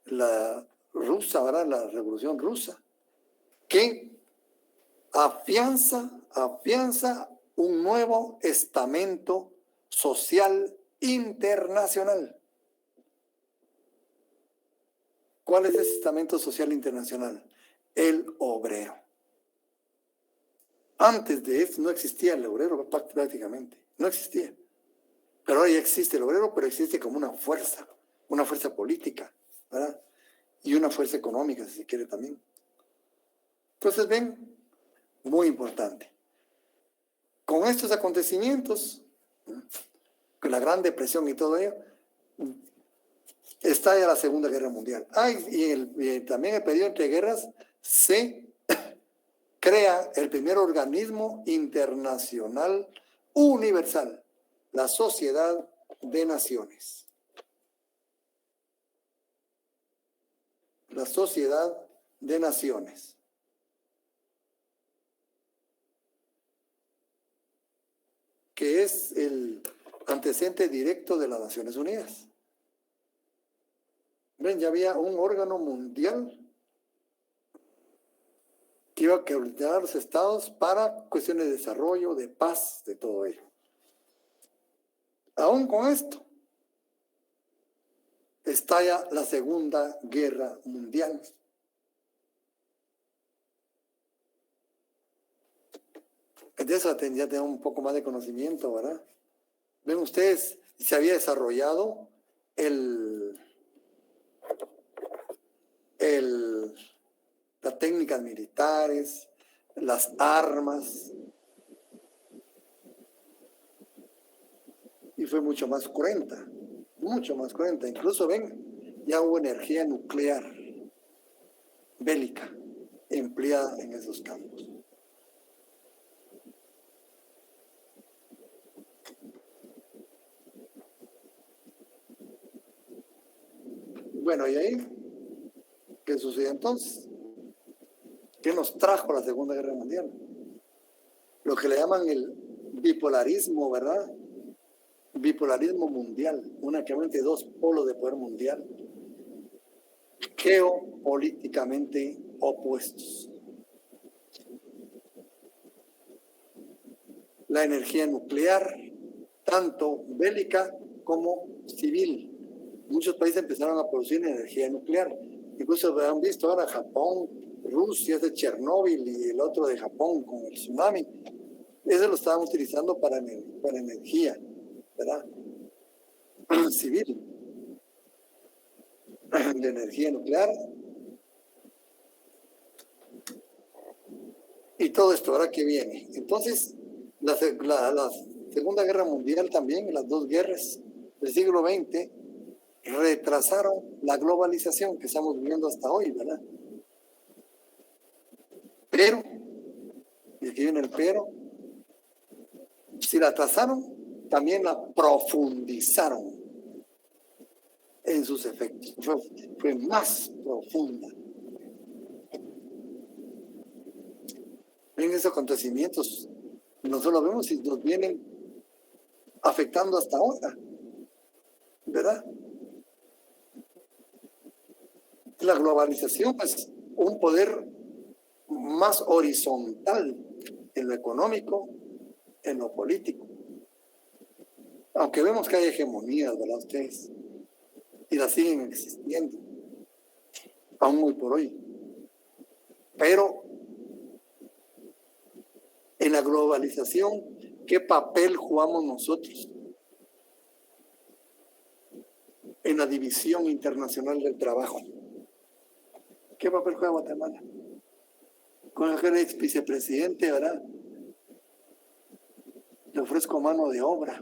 la rusa, ¿verdad? La revolución rusa, que afianza un nuevo estamento social internacional. ¿Cuál es ese estamento social internacional? El obrero. Antes de eso no existía el obrero prácticamente, no existía. Pero ahora ya existe el obrero, pero existe como una fuerza política, ¿verdad? Y una fuerza económica, si se quiere también. Entonces, ven, muy importante. Con estos acontecimientos, con la Gran Depresión y todo ello, estalla la Segunda Guerra Mundial. Y también el periodo entre guerras se crea el primer organismo internacional universal, la Sociedad de Naciones. La Sociedad de Naciones. Que es el antecedente directo de las Naciones Unidas. Ven, ya había un órgano mundial que iba a coordinar a los estados para cuestiones de desarrollo, de paz, de todo ello. Aún con esto, estalla la Segunda Guerra Mundial. De eso ya tengo un poco más de conocimiento, ¿verdad? Ven ustedes, se había desarrollado las técnicas militares, las armas, y fue mucho más cruenta, mucho más cruenta. Incluso, ven, ya hubo energía nuclear bélica empleada en esos campos. Bueno, ¿y ahí qué sucedió entonces? ¿Qué nos trajo la Segunda Guerra Mundial? Lo que le llaman el bipolarismo, ¿verdad? Bipolarismo mundial, únicamente dos polos de poder mundial, geopolíticamente opuestos. La energía nuclear, tanto bélica como civil. Muchos países empezaron a producir energía nuclear. Incluso han visto ahora Japón, Rusia, de Chernóbil y el otro de Japón con el tsunami. Eso lo estaban utilizando para energía, ¿verdad? Civil. De energía nuclear. Y todo esto, ¿ahora qué viene? Entonces, la Segunda Guerra Mundial también, las dos guerras del siglo XX, retrasaron la globalización que estamos viviendo hasta hoy, ¿verdad? Pero, y aquí viene el pero, si la atrasaron, también la profundizaron en sus efectos. Fue más profunda. Ven, esos acontecimientos, nosotros lo vemos y nos vienen afectando hasta ahora, ¿verdad? La globalización es un poder más horizontal en lo económico, en lo político. Aunque vemos que hay hegemonías, ¿verdad ustedes? Y las siguen existiendo, aún hoy por hoy. Pero en la globalización, ¿qué papel jugamos nosotros? En la división internacional del trabajo. ¿Qué papel juega Guatemala? Con el ex vicepresidente, ¿verdad? Le ofrezco mano de obra.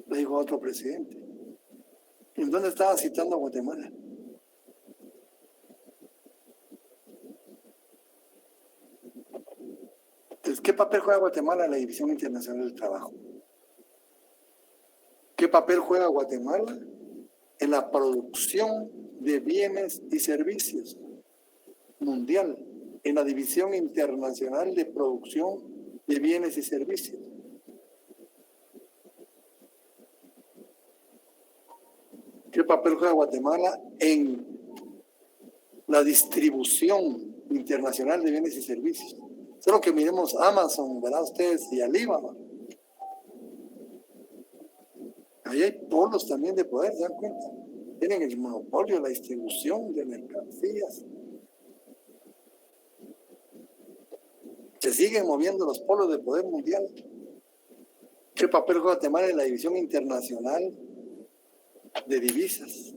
Le digo a otro presidente. ¿En dónde estaba citando a Guatemala? Entonces, ¿qué papel juega Guatemala en la división internacional del trabajo? ¿Qué papel juega Guatemala en la producción de bienes y servicios mundial, en la división internacional de producción de bienes y servicios? ¿Qué papel juega Guatemala en la distribución internacional de bienes y servicios? Solo que miremos Amazon, ¿verdad ustedes? Y Alibaba. Ahí hay polos también de poder, ¿se dan cuenta? Tienen el monopolio de la distribución de mercancías. Se siguen moviendo los polos de poder mundial. ¿Qué papel juega Guatemala en la división internacional de divisas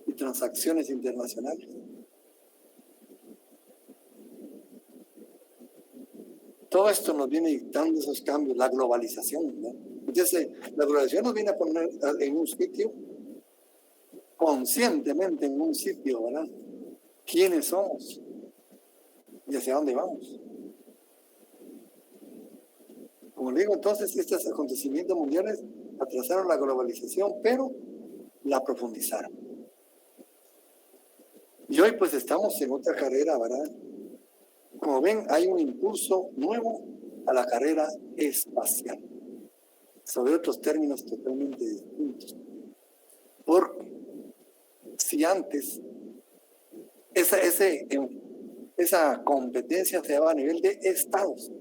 y transacciones internacionales? Todo esto nos viene dictando esos cambios, la globalización, ¿no? Entonces, la globalización nos viene a poner en un sitio, conscientemente en un sitio, ¿verdad? ¿Quiénes somos? ¿Y hacia dónde vamos? Como le digo, entonces, estos acontecimientos mundiales atrasaron la globalización, pero la profundizaron. Y hoy, pues, estamos en otra carrera, ¿verdad? Como ven, hay un impulso nuevo a la carrera espacial, sobre otros términos totalmente distintos. Porque si antes esa competencia se daba a nivel de estados,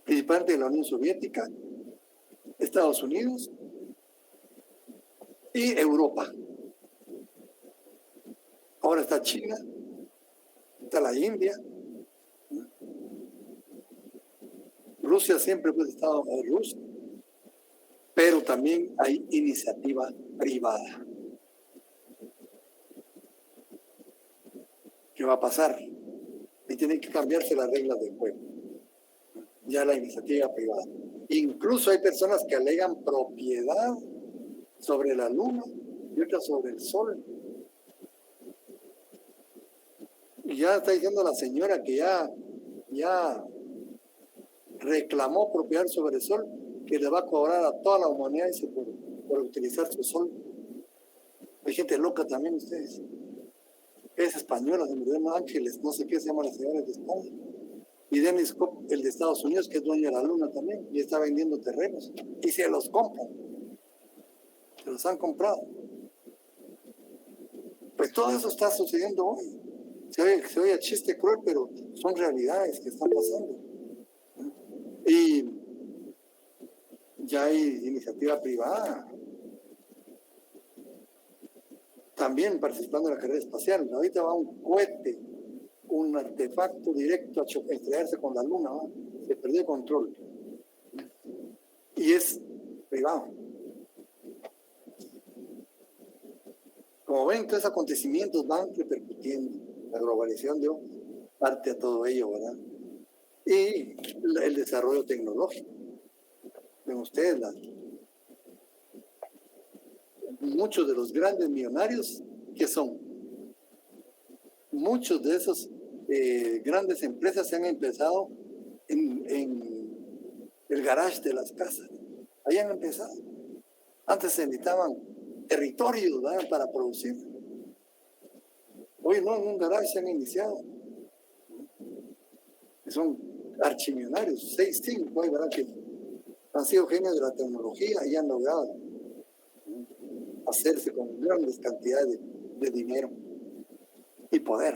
principalmente de la Unión Soviética, Estados Unidos y Europa. Ahora está China, está la India. Rusia siempre ha estado en Rusia, pero también hay iniciativa privada. ¿Qué va a pasar? Y tienen que cambiarse las reglas del juego. Ya la iniciativa privada. Incluso hay personas que alegan propiedad sobre la luna y otras sobre el sol. Y ya está diciendo la señora que ya reclamó propiedad sobre el sol, que le va a cobrar a toda la humanidad por utilizar su sol. Hay gente loca también, ustedes. Es española, se murió Ángeles, no sé qué se llama la señora de España. Y Dennis Cobb, el de Estados Unidos, que es dueño de la luna también, y está vendiendo terrenos. Y se los compran. Se los han comprado. Pues todo eso está sucediendo hoy. Se oye chiste cruel, pero son realidades que están pasando. Y ya hay iniciativa privada. También participando en la carrera espacial. Ahorita va un cohete, un artefacto directo a estrellarse con la luna. ¿Va? Se perdió el control. Y es privado. Como ven, todos esos acontecimientos van repercutiendo. La globalización dio parte a todo ello, ¿verdad? Y el desarrollo tecnológico. Ven ustedes, muchos de los grandes millonarios, ¿qué son? Muchos de esos grandes empresas se han empezado en el garage de las casas. Ahí han empezado. Antes se necesitaban territorios, ¿verdad?, para producir. Hoy no, en un garage se han iniciado. Son archimillonarios, 6-5, ¿verdad?, que han sido genios de la tecnología y han logrado hacerse con grandes cantidades de dinero y poder.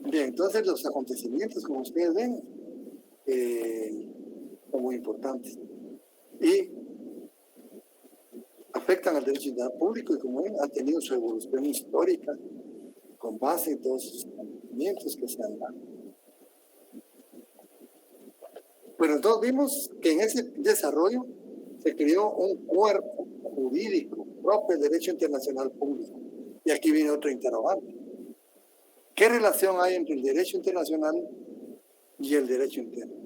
Bien, entonces los acontecimientos, como ustedes ven, son muy importantes y afectan al derecho internacional público y, como ven, han tenido su evolución histórica con base en todos esos acontecimientos que se han dado. Pero entonces vimos que en ese desarrollo se creó un cuerpo jurídico propio del derecho internacional público. Y aquí viene otro interrogante. ¿Qué relación hay entre el derecho internacional y el derecho interno?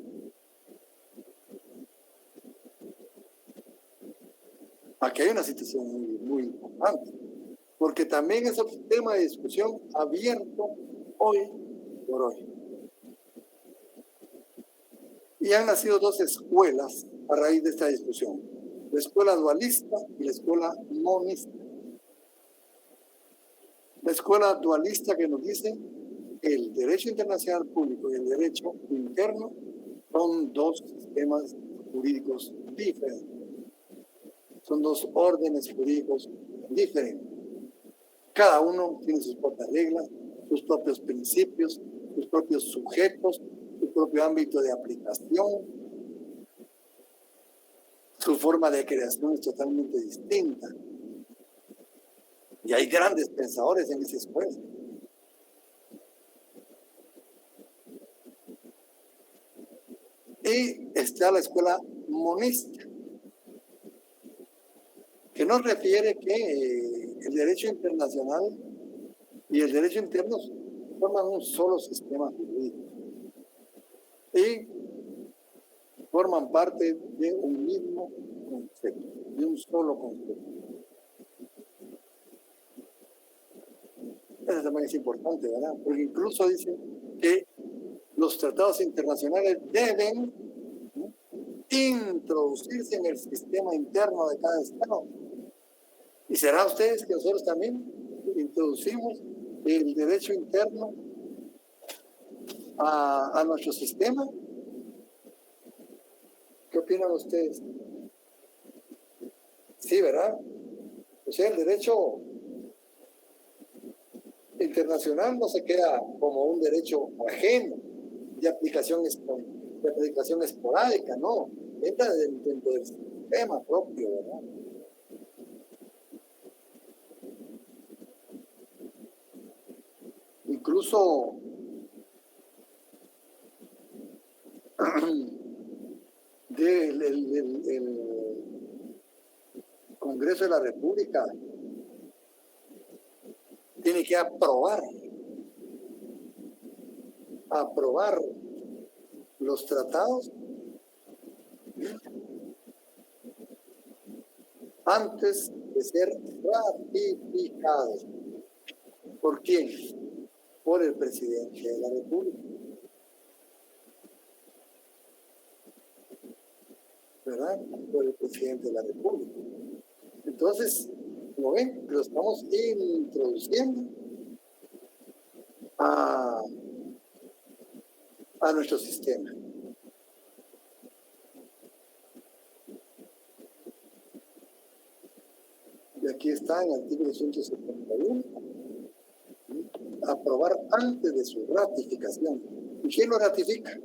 Aquí hay una situación muy importante, porque también es un tema de discusión abierto hoy por hoy. Y han nacido dos escuelas a raíz de esta discusión: la escuela dualista y la escuela monista. La escuela dualista, que nos dice que el derecho internacional público y el derecho interno son dos sistemas jurídicos diferentes. Son dos órdenes jurídicos diferentes. Cada uno tiene sus propias reglas, sus propios principios, sus propios sujetos, su propio ámbito de aplicación. Su forma de creación es totalmente distinta. Y hay grandes pensadores en esa escuela. Y está la escuela monista, que nos refiere que el derecho internacional y el derecho interno forman un solo sistema jurídico y forman parte de un mismo concepto, de un solo concepto. Eso también es importante, ¿verdad? Porque incluso dicen que los tratados internacionales deben introducirse en el sistema interno de cada estado. ¿Y será ustedes que nosotros también introducimos el derecho interno a nuestro sistema? ¿Qué opinan ustedes? Sí, ¿verdad? O sea, el derecho internacional no se queda como un derecho ajeno de aplicación esporádica, no. Entra dentro del sistema propio, ¿verdad? Incluso el Congreso de la República tiene tiene que aprobar los tratados antes de ser ratificados. ¿Por quién? Por el presidente de la República. ¿Verdad? Por el presidente de la República. Entonces, como ven, lo estamos introduciendo a nuestro sistema. Y aquí está en el artículo 171, aprobar antes de su ratificación. ¿Y quién lo ratifica?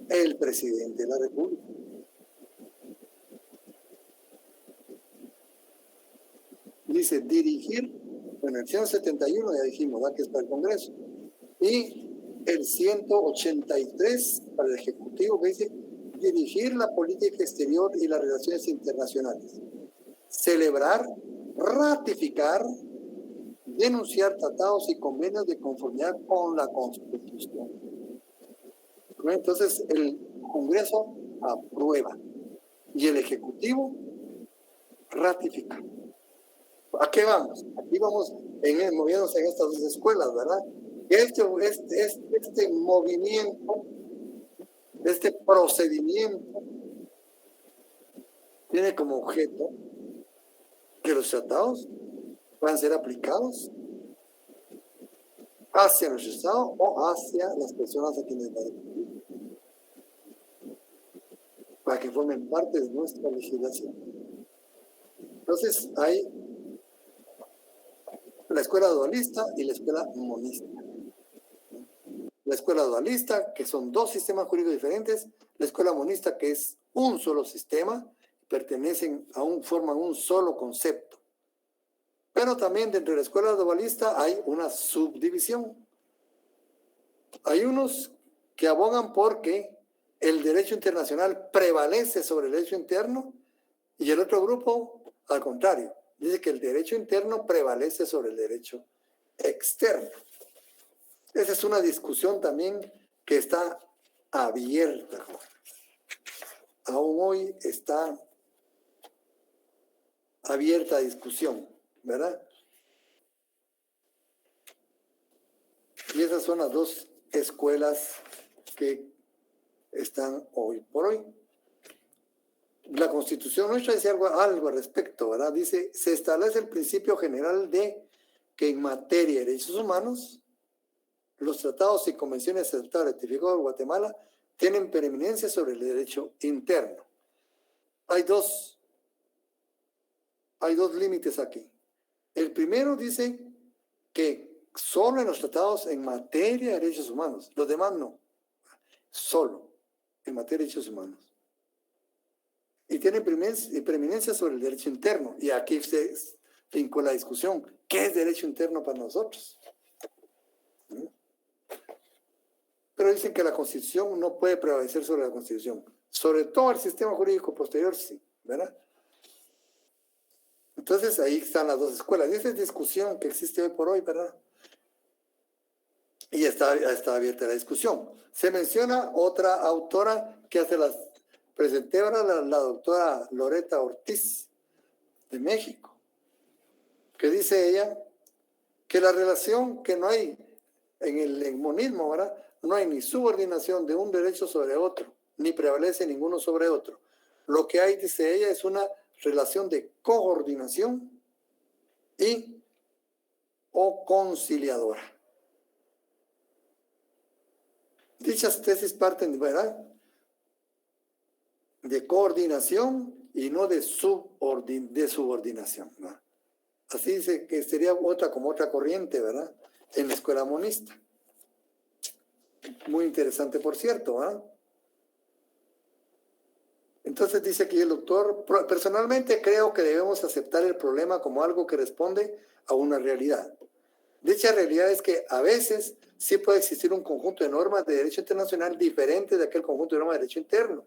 El presidente de la República. Dice dirigir, bueno, el 171 ya dijimos, ¿verdad? Que es para el Congreso. Y el 183 para el Ejecutivo, que dice dirigir la política exterior y las relaciones internacionales. Celebrar, ratificar, denunciar tratados y convenios de conformidad con la Constitución. Entonces, el Congreso aprueba y el Ejecutivo ratifica. ¿A qué vamos? Aquí vamos moviéndonos en estas dos escuelas, ¿verdad? Este movimiento, este procedimiento, tiene como objeto que los tratados puedan ser aplicados hacia nuestro Estado o hacia las personas a quienes va a depender, para que formen parte de nuestra legislación. Entonces, hay la escuela dualista y la escuela monista. La escuela dualista, que son dos sistemas jurídicos diferentes, la escuela monista, que es un solo sistema, forman un solo concepto. Pero también dentro de la escuela dualista hay una subdivisión. Hay unos que abogan porque el derecho internacional prevalece sobre el derecho interno y el otro grupo, al contrario, dice que el derecho interno prevalece sobre el derecho externo. Esa es una discusión también que está abierta. Aún hoy está abierta a discusión, ¿verdad? Y esas son las dos escuelas que están hoy por hoy. La Constitución nuestra dice algo al respecto, ¿verdad? Dice, se establece el principio general de que en materia de derechos humanos, los tratados y convenciones aceptadas ratificados por Guatemala tienen preeminencia sobre el derecho interno. Hay dos límites aquí. El primero dice que solo en los tratados en materia de derechos humanos, los demás no, solo en materia de derechos humanos. Y tienen preeminencia sobre el derecho interno. Y aquí se fincó la discusión. ¿Qué es derecho interno para nosotros? Pero dicen que la Constitución no puede prevalecer sobre la Constitución. Sobre todo el sistema jurídico posterior, sí, ¿verdad? Entonces ahí están las dos escuelas. Y esa es discusión que existe hoy por hoy, ¿verdad? Y está abierta la discusión. Se menciona otra autora que presenté ahora, la doctora Loreta Ortiz, de México, que dice ella que la relación que no hay en el monismo, ¿verdad? No hay ni subordinación de un derecho sobre otro, ni prevalece ninguno sobre otro. Lo que hay, dice ella, es una relación de coordinación o conciliadora. Dichas tesis parten, ¿verdad?, de coordinación y no de subordinación, ¿no? Así dice que sería otra corriente, ¿verdad?, en la escuela monista. Muy interesante, por cierto, ¿verdad? Entonces dice aquí el doctor, personalmente creo que debemos aceptar el problema como algo que responde a una realidad. Dicha realidad es que a veces sí puede existir un conjunto de normas de derecho internacional diferente de aquel conjunto de normas de derecho interno.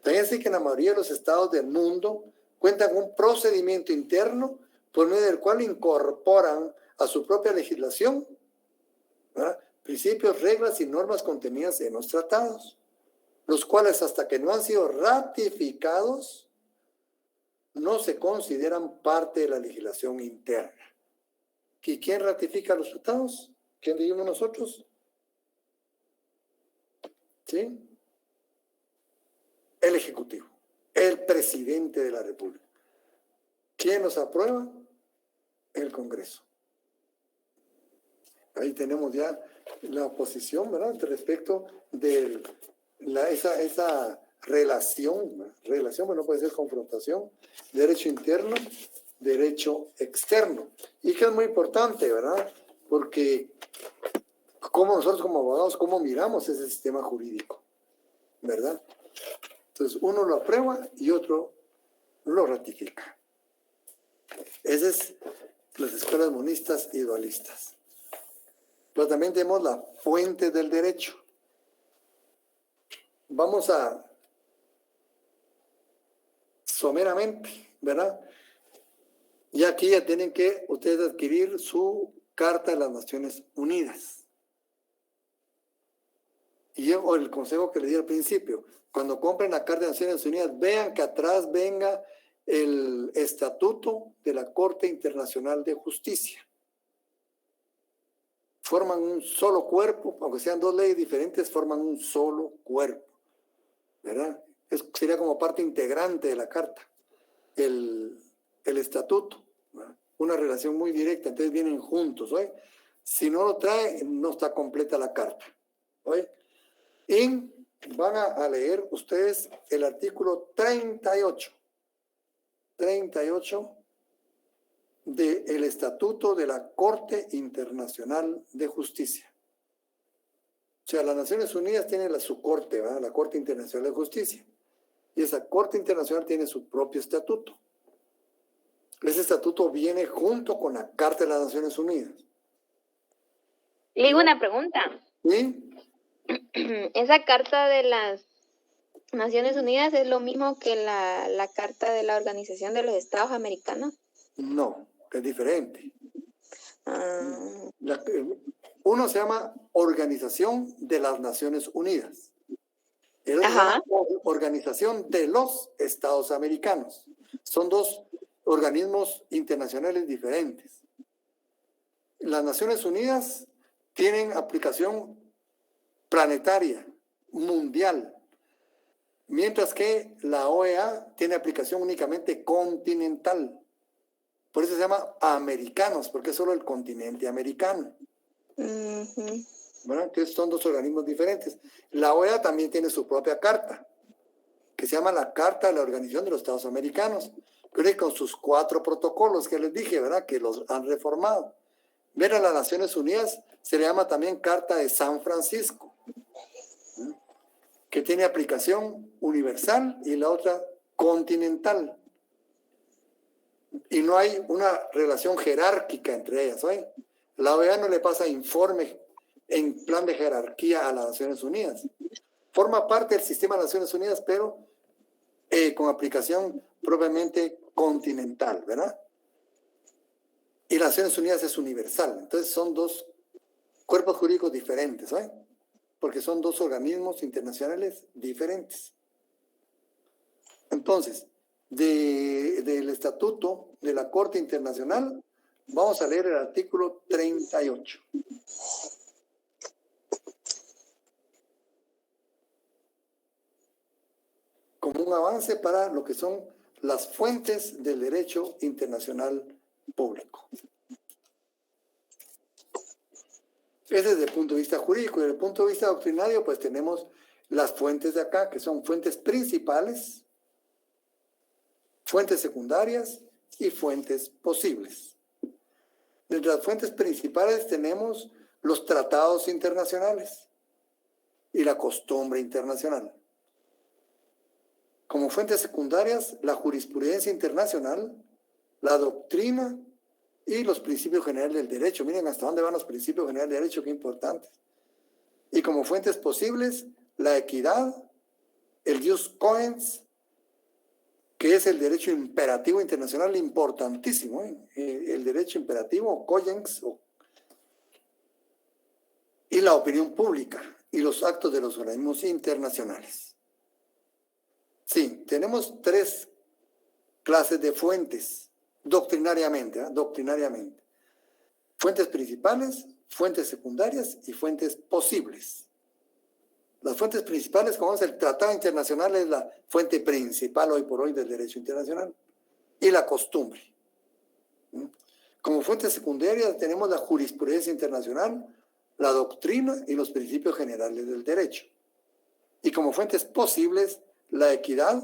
También sé que en la mayoría de los estados del mundo cuentan con un procedimiento interno por medio del cual incorporan a su propia legislación, ¿verdad?, principios, reglas y normas contenidas en los tratados, los cuales hasta que no han sido ratificados no se consideran parte de la legislación interna. ¿Y quién ratifica los tratados? ¿Quién dijimos nosotros? ¿Sí? El Ejecutivo, el presidente de la República. ¿Quién los aprueba? El Congreso. Ahí tenemos ya la posición, ¿verdad?, respecto de esa relación, ¿verdad? Relación, bueno, puede ser confrontación, derecho interno, derecho externo. Y que es muy importante, ¿verdad? Porque como nosotros como abogados, ¿cómo miramos ese sistema jurídico? ¿Verdad? Entonces, uno lo aprueba y otro lo ratifica. Esas es las escuelas monistas y dualistas. Pero también tenemos la fuente del derecho. Vamos a someramente, ¿verdad? Y aquí ya tienen que ustedes adquirir su Carta de las Naciones Unidas. Y yo, el consejo que les di al principio, cuando compren la Carta de las Naciones Unidas, vean que atrás venga el estatuto de la Corte Internacional de Justicia. Forman un solo cuerpo, aunque sean dos leyes diferentes, forman un solo cuerpo, ¿verdad? Sería como parte integrante de la Carta, el estatuto, ¿verdad? Una relación muy directa, entonces vienen juntos, ¿oye? Si no lo trae, no está completa la Carta, ¿oye? Y van a leer ustedes el artículo 38 del Estatuto de la Corte Internacional de Justicia. O sea, las Naciones Unidas tienen su corte, ¿verdad?, la Corte Internacional de Justicia. Y esa Corte Internacional tiene su propio estatuto. Ese estatuto viene junto con la Carta de las Naciones Unidas. Le digo una pregunta. ¿Sí? ¿Esa Carta de las Naciones Unidas es lo mismo que la Carta de la Organización de los Estados Americanos? No, es diferente. Ah, Uno se llama Organización de las Naciones Unidas. El otro se Ajá. llama Organización de los Estados Americanos. Son dos organismos internacionales diferentes. Las Naciones Unidas tienen aplicación planetaria, mundial, mientras que la OEA tiene aplicación únicamente continental. Por eso se llama americanos, porque es solo el continente americano. ujú. Bueno, entonces son dos organismos diferentes. La OEA también tiene su propia carta, que se llama la Carta de la Organización de los Estados Americanos, con sus 4 protocolos que les dije, ¿verdad?, que los han reformado. Ver a las Naciones Unidas se le llama también Carta de San Francisco, ¿sí?, que tiene aplicación universal y la otra continental. Y no hay una relación jerárquica entre ellas, ¿eh? La OEA no le pasa informe en plan de jerarquía a las Naciones Unidas. Forma parte del sistema de Naciones Unidas, pero con aplicación propiamente continental, ¿verdad? Y las Naciones Unidas es universal. Entonces son dos cuerpos jurídicos diferentes, ¿eh? Porque son dos organismos internacionales diferentes. Entonces, del Estatuto de la Corte Internacional, vamos a leer el artículo 38. Como un avance para lo que son las fuentes del derecho internacional público. Ese es desde el punto de vista jurídico. Y desde el punto de vista doctrinario, pues tenemos las fuentes de acá, que son fuentes principales, fuentes secundarias y fuentes posibles. Entre las fuentes principales tenemos los tratados internacionales y la costumbre internacional. Como fuentes secundarias, la jurisprudencia internacional, la doctrina y los principios generales del derecho. Miren hasta dónde van los principios generales del derecho, qué importantes. Y como fuentes posibles, la equidad, el jus cogens que es el derecho imperativo internacional, importantísimo, el derecho imperativo, cogens, y la opinión pública y los actos de los organismos internacionales. Sí, tenemos 3 clases de fuentes, doctrinariamente. Fuentes principales, fuentes secundarias y fuentes posibles. Las fuentes principales, como es el Tratado Internacional, es la fuente principal hoy por hoy del derecho internacional, y la costumbre. Como fuentes secundarias tenemos la jurisprudencia internacional, la doctrina y los principios generales del derecho. Y como fuentes posibles, la equidad,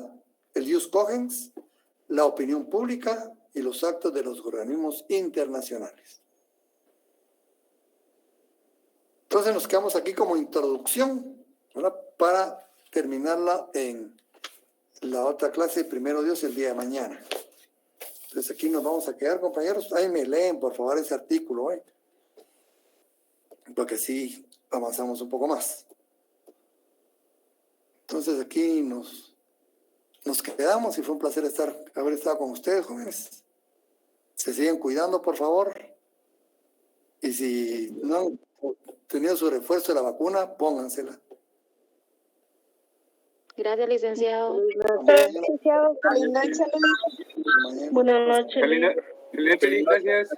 el jus cogens, la opinión pública y los actos de los organismos internacionales. Entonces nos quedamos aquí como introducción, ¿verdad?, para terminarla en la otra clase, primero Dios, el día de mañana. Entonces aquí nos vamos a quedar, compañeros. Ahí me leen, por favor, ese artículo, porque así avanzamos un poco más. Entonces aquí nos quedamos y fue un placer haber estado con ustedes, jóvenes. Se siguen cuidando, por favor. Y si no han tenido su refuerzo de la vacuna, póngansela. Gracias, licenciado. Mañana. Licenciado, buenas noches. Mañana. Buenas noches. Gracias.